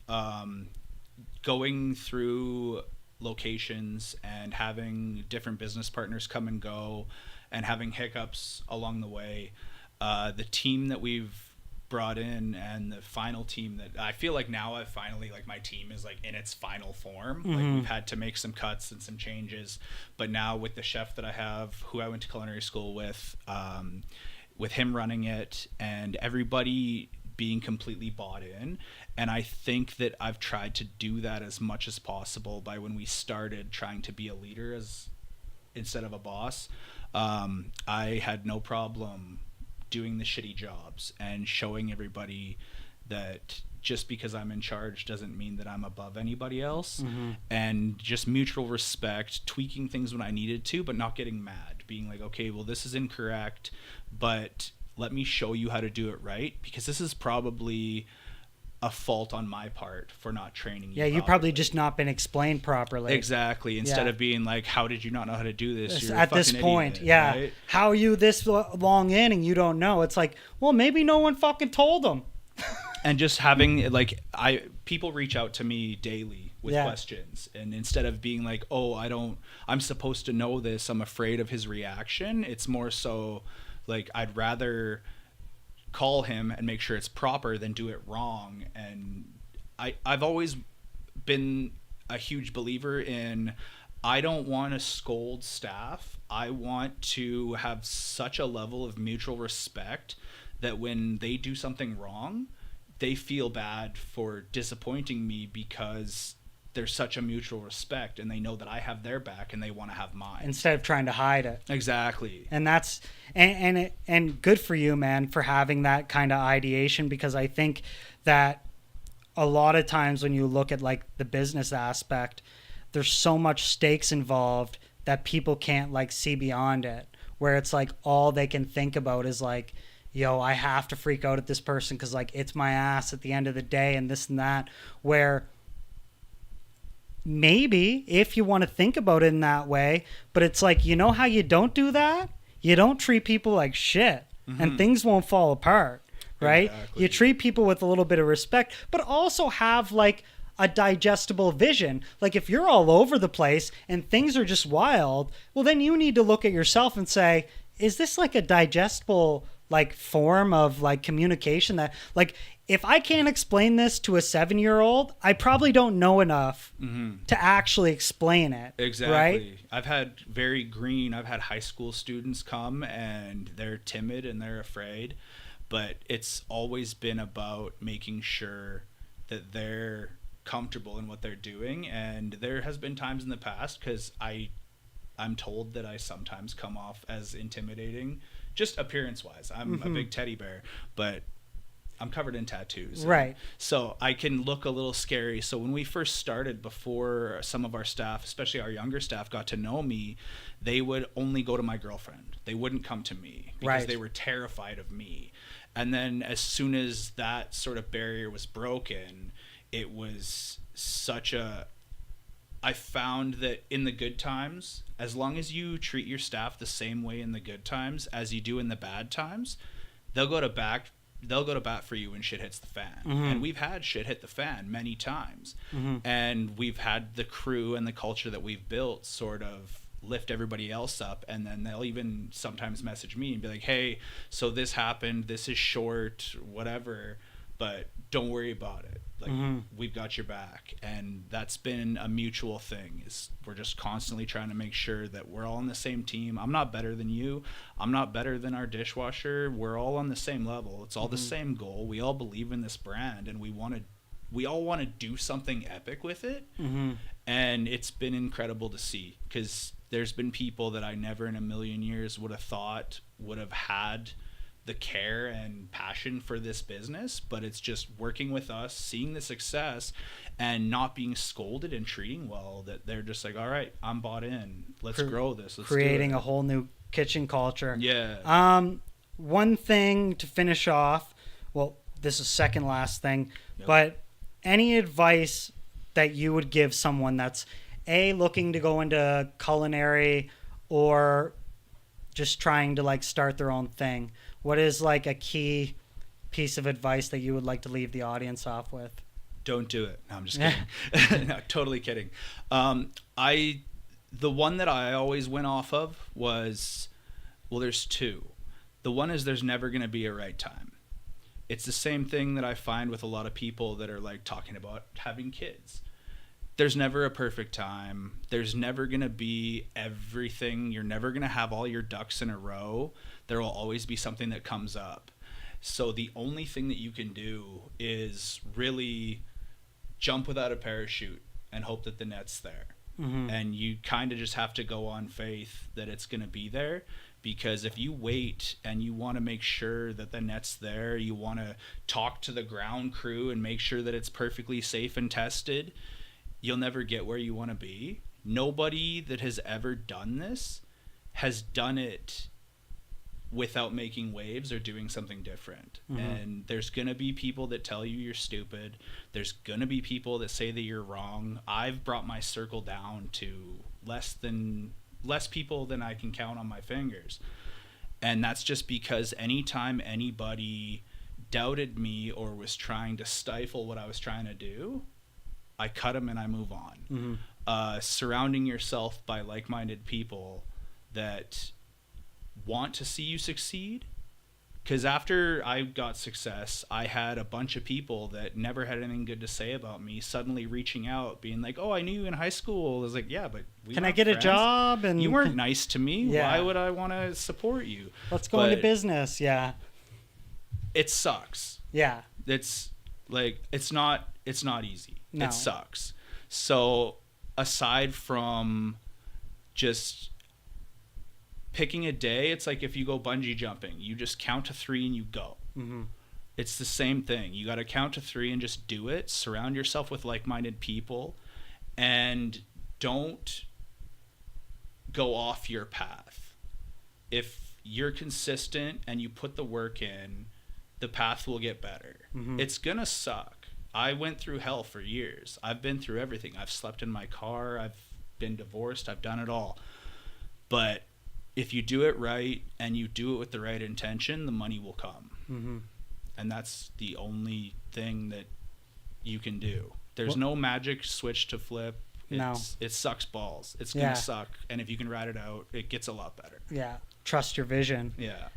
Going through locations and having different business partners come and go and having hiccups along the way, the team that we've brought in and the final team that I feel like now I've finally, like, my team is like in its final form. Like we've had to make some cuts and some changes, but now with the chef that I have, who I went to culinary school with him running it and everybody being completely bought in. And I think that I've tried to do that as much as possible by when we started trying to be a leader instead of a boss. I had no problem doing the shitty jobs and showing everybody that just because I'm in charge doesn't mean that I'm above anybody else. And just mutual respect, tweaking things when I needed to, but not getting mad, being like, okay, well, this is incorrect, but let me show you how to do it right, because this is probably a fault on my part for not training you. Yeah, you probably just not been explained properly. Exactly. Instead of being like, how did you not know how to do this? You're at this point, idiot, right? How are you this long in and you don't know? It's like, well, maybe no one fucking told them. And just having like, people reach out to me daily with questions, and instead of being like, oh, I'm supposed to know this, I'm afraid of his reaction. It's more so like, I'd rather call him and make sure it's proper than do it wrong. And I've always been a huge believer in, I don't want to scold staff. I want to have such a level of mutual respect that when they do something wrong, they feel bad for disappointing me, because there's such a mutual respect and they know that I have their back and they want to have mine, instead of trying to hide it. Exactly. And that's and good for you, man, for having that kind of ideation, because I think that a lot of times when you look at like the business aspect, there's so much stakes involved that people can't like see beyond it, where it's like all they can think about is like, yo, I have to freak out at this person because like it's my ass at the end of the day and this and that. Where maybe if you want to think about it in that way, but it's like, you know how you don't do that? You don't treat people like shit, and things won't fall apart, right? Exactly. You treat people with a little bit of respect, but also have like a digestible vision. Like if you're all over the place and things are just wild, well, then you need to look at yourself and say, is this like a digestible like form of like communication that like, if I can't explain this to a 7-year-old, I probably don't know enough to actually explain it. Exactly. Right? I've had high school students come and they're timid and they're afraid, but it's always been about making sure that they're comfortable in what they're doing. And there has been times in the past, because I'm told that I sometimes come off as intimidating, just appearance wise. I'm a big teddy bear, but I'm covered in tattoos. Right. So I can look a little scary. So when we first started, before some of our staff, especially our younger staff, got to know me, they would only go to my girlfriend. They wouldn't come to me because they were terrified of me. And then as soon as that sort of barrier was broken, it was I found that in the good times, as long as you treat your staff the same way in the good times as you do in the bad times, they'll go to bat for you when shit hits the fan. And we've had shit hit the fan many times. And we've had the crew and the culture that we've built sort of lift everybody else up. And then they'll even sometimes message me and be like, hey, so this happened, this is short, whatever, but don't worry about it. Like, we've got your back. And that's been a mutual thing, is we're just constantly trying to make sure that we're all on the same team. I'm not better than you. I'm not better than our dishwasher. We're all on the same level. It's all the same goal. We all believe in this brand, and we all want to do something epic with it. And it's been incredible to see, because there's been people that I never in a million years would have thought would have had the care and passion for this business, but it's just working with us, seeing the success, and not being scolded and treating well, that they're just like, all right, I'm bought in. Let's grow this. Let's creating a whole new kitchen culture. Yeah. One thing to finish off, well, this is second last thing, but any advice that you would give someone that's looking to go into culinary or just trying to like start their own thing? What is like a key piece of advice that you would like to leave the audience off with? Don't do it. No, I'm just kidding. No, totally kidding. The one that I always went off of was, well, there's two. The one is, there's never going to be a right time. It's the same thing that I find with a lot of people that are like talking about having kids. There's never a perfect time. There's never going to be everything. You're never going to have all your ducks in a row. There will always be something that comes up. So the only thing that you can do is really jump without a parachute and hope that the net's there. And you kind of just have to go on faith that it's going to be there. Because if you wait and you want to make sure that the net's there, you want to talk to the ground crew and make sure that it's perfectly safe and tested, you'll never get where you want to be. Nobody that has ever done this has done it without making waves or doing something different. And there's going to be people that tell you you're stupid. There's going to be people that say that you're wrong. I've brought my circle down to less people than I can count on my fingers. And that's just because anytime anybody doubted me or was trying to stifle what I was trying to do, I cut them and I move on. Surrounding yourself by like-minded people that want to see you succeed, because after I got success, I had a bunch of people that never had anything good to say about me suddenly reaching out being like, oh, I knew you in high school. I was like, yeah, but can I get a job? And you weren't nice to me. Why would I want to support you? Let's go into business. It sucks. It's like it's not easy. No. It sucks. So aside from just picking a day, it's like if you go bungee jumping, you just count to 3 and you go. It's the same thing. You got to count to 3 and just do it. Surround yourself with like-minded people and don't go off your path. If you're consistent and you put the work in, the path will get better. It's gonna suck. I went through hell for years. I've been through everything. I've slept in my car. I've been divorced. I've done it all. But if you do it right and you do it with the right intention, the money will come. And that's the only thing that you can do. There's no magic switch to flip. It sucks balls. It's going to suck. And if you can ride it out, it gets a lot better. Trust your vision. Yeah.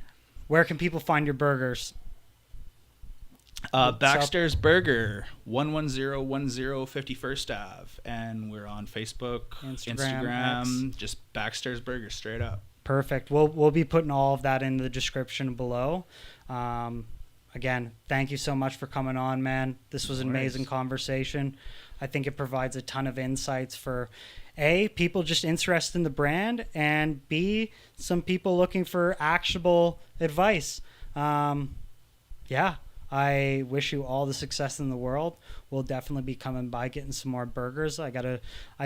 Where can people find your burgers? Backstairs Burger, 11010 51st Ave. And we're on Facebook, Instagram, just Backstairs Burger, straight up. Perfect. We'll be putting all of that in the description below. Again, thank you so much for coming on, man. This was an amazing conversation. I think it provides a ton of insights for A, people just interested in the brand, and B, some people looking for actionable advice. I wish you all the success in the world. We'll definitely be coming by getting some more burgers. I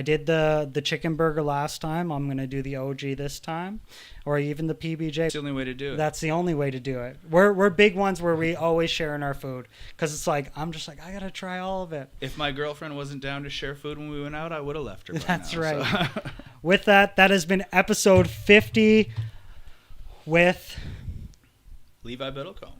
did the chicken burger last time. I'm gonna do the OG this time, or even the PBJ. That's the only way to do it. That's the only way to do it. We're big ones where we always share in our food, because it's like I gotta try all of it. If my girlfriend wasn't down to share food when we went out, I would have left her. That's now, right. So. With that has been episode 50 with Levi Biddlecombe.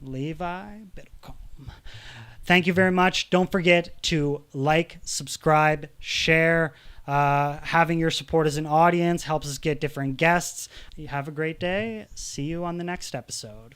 Thank you very much. Don't forget to like, subscribe, share. Having your support as an audience helps us get different guests. You have a great day. See you on the next episode.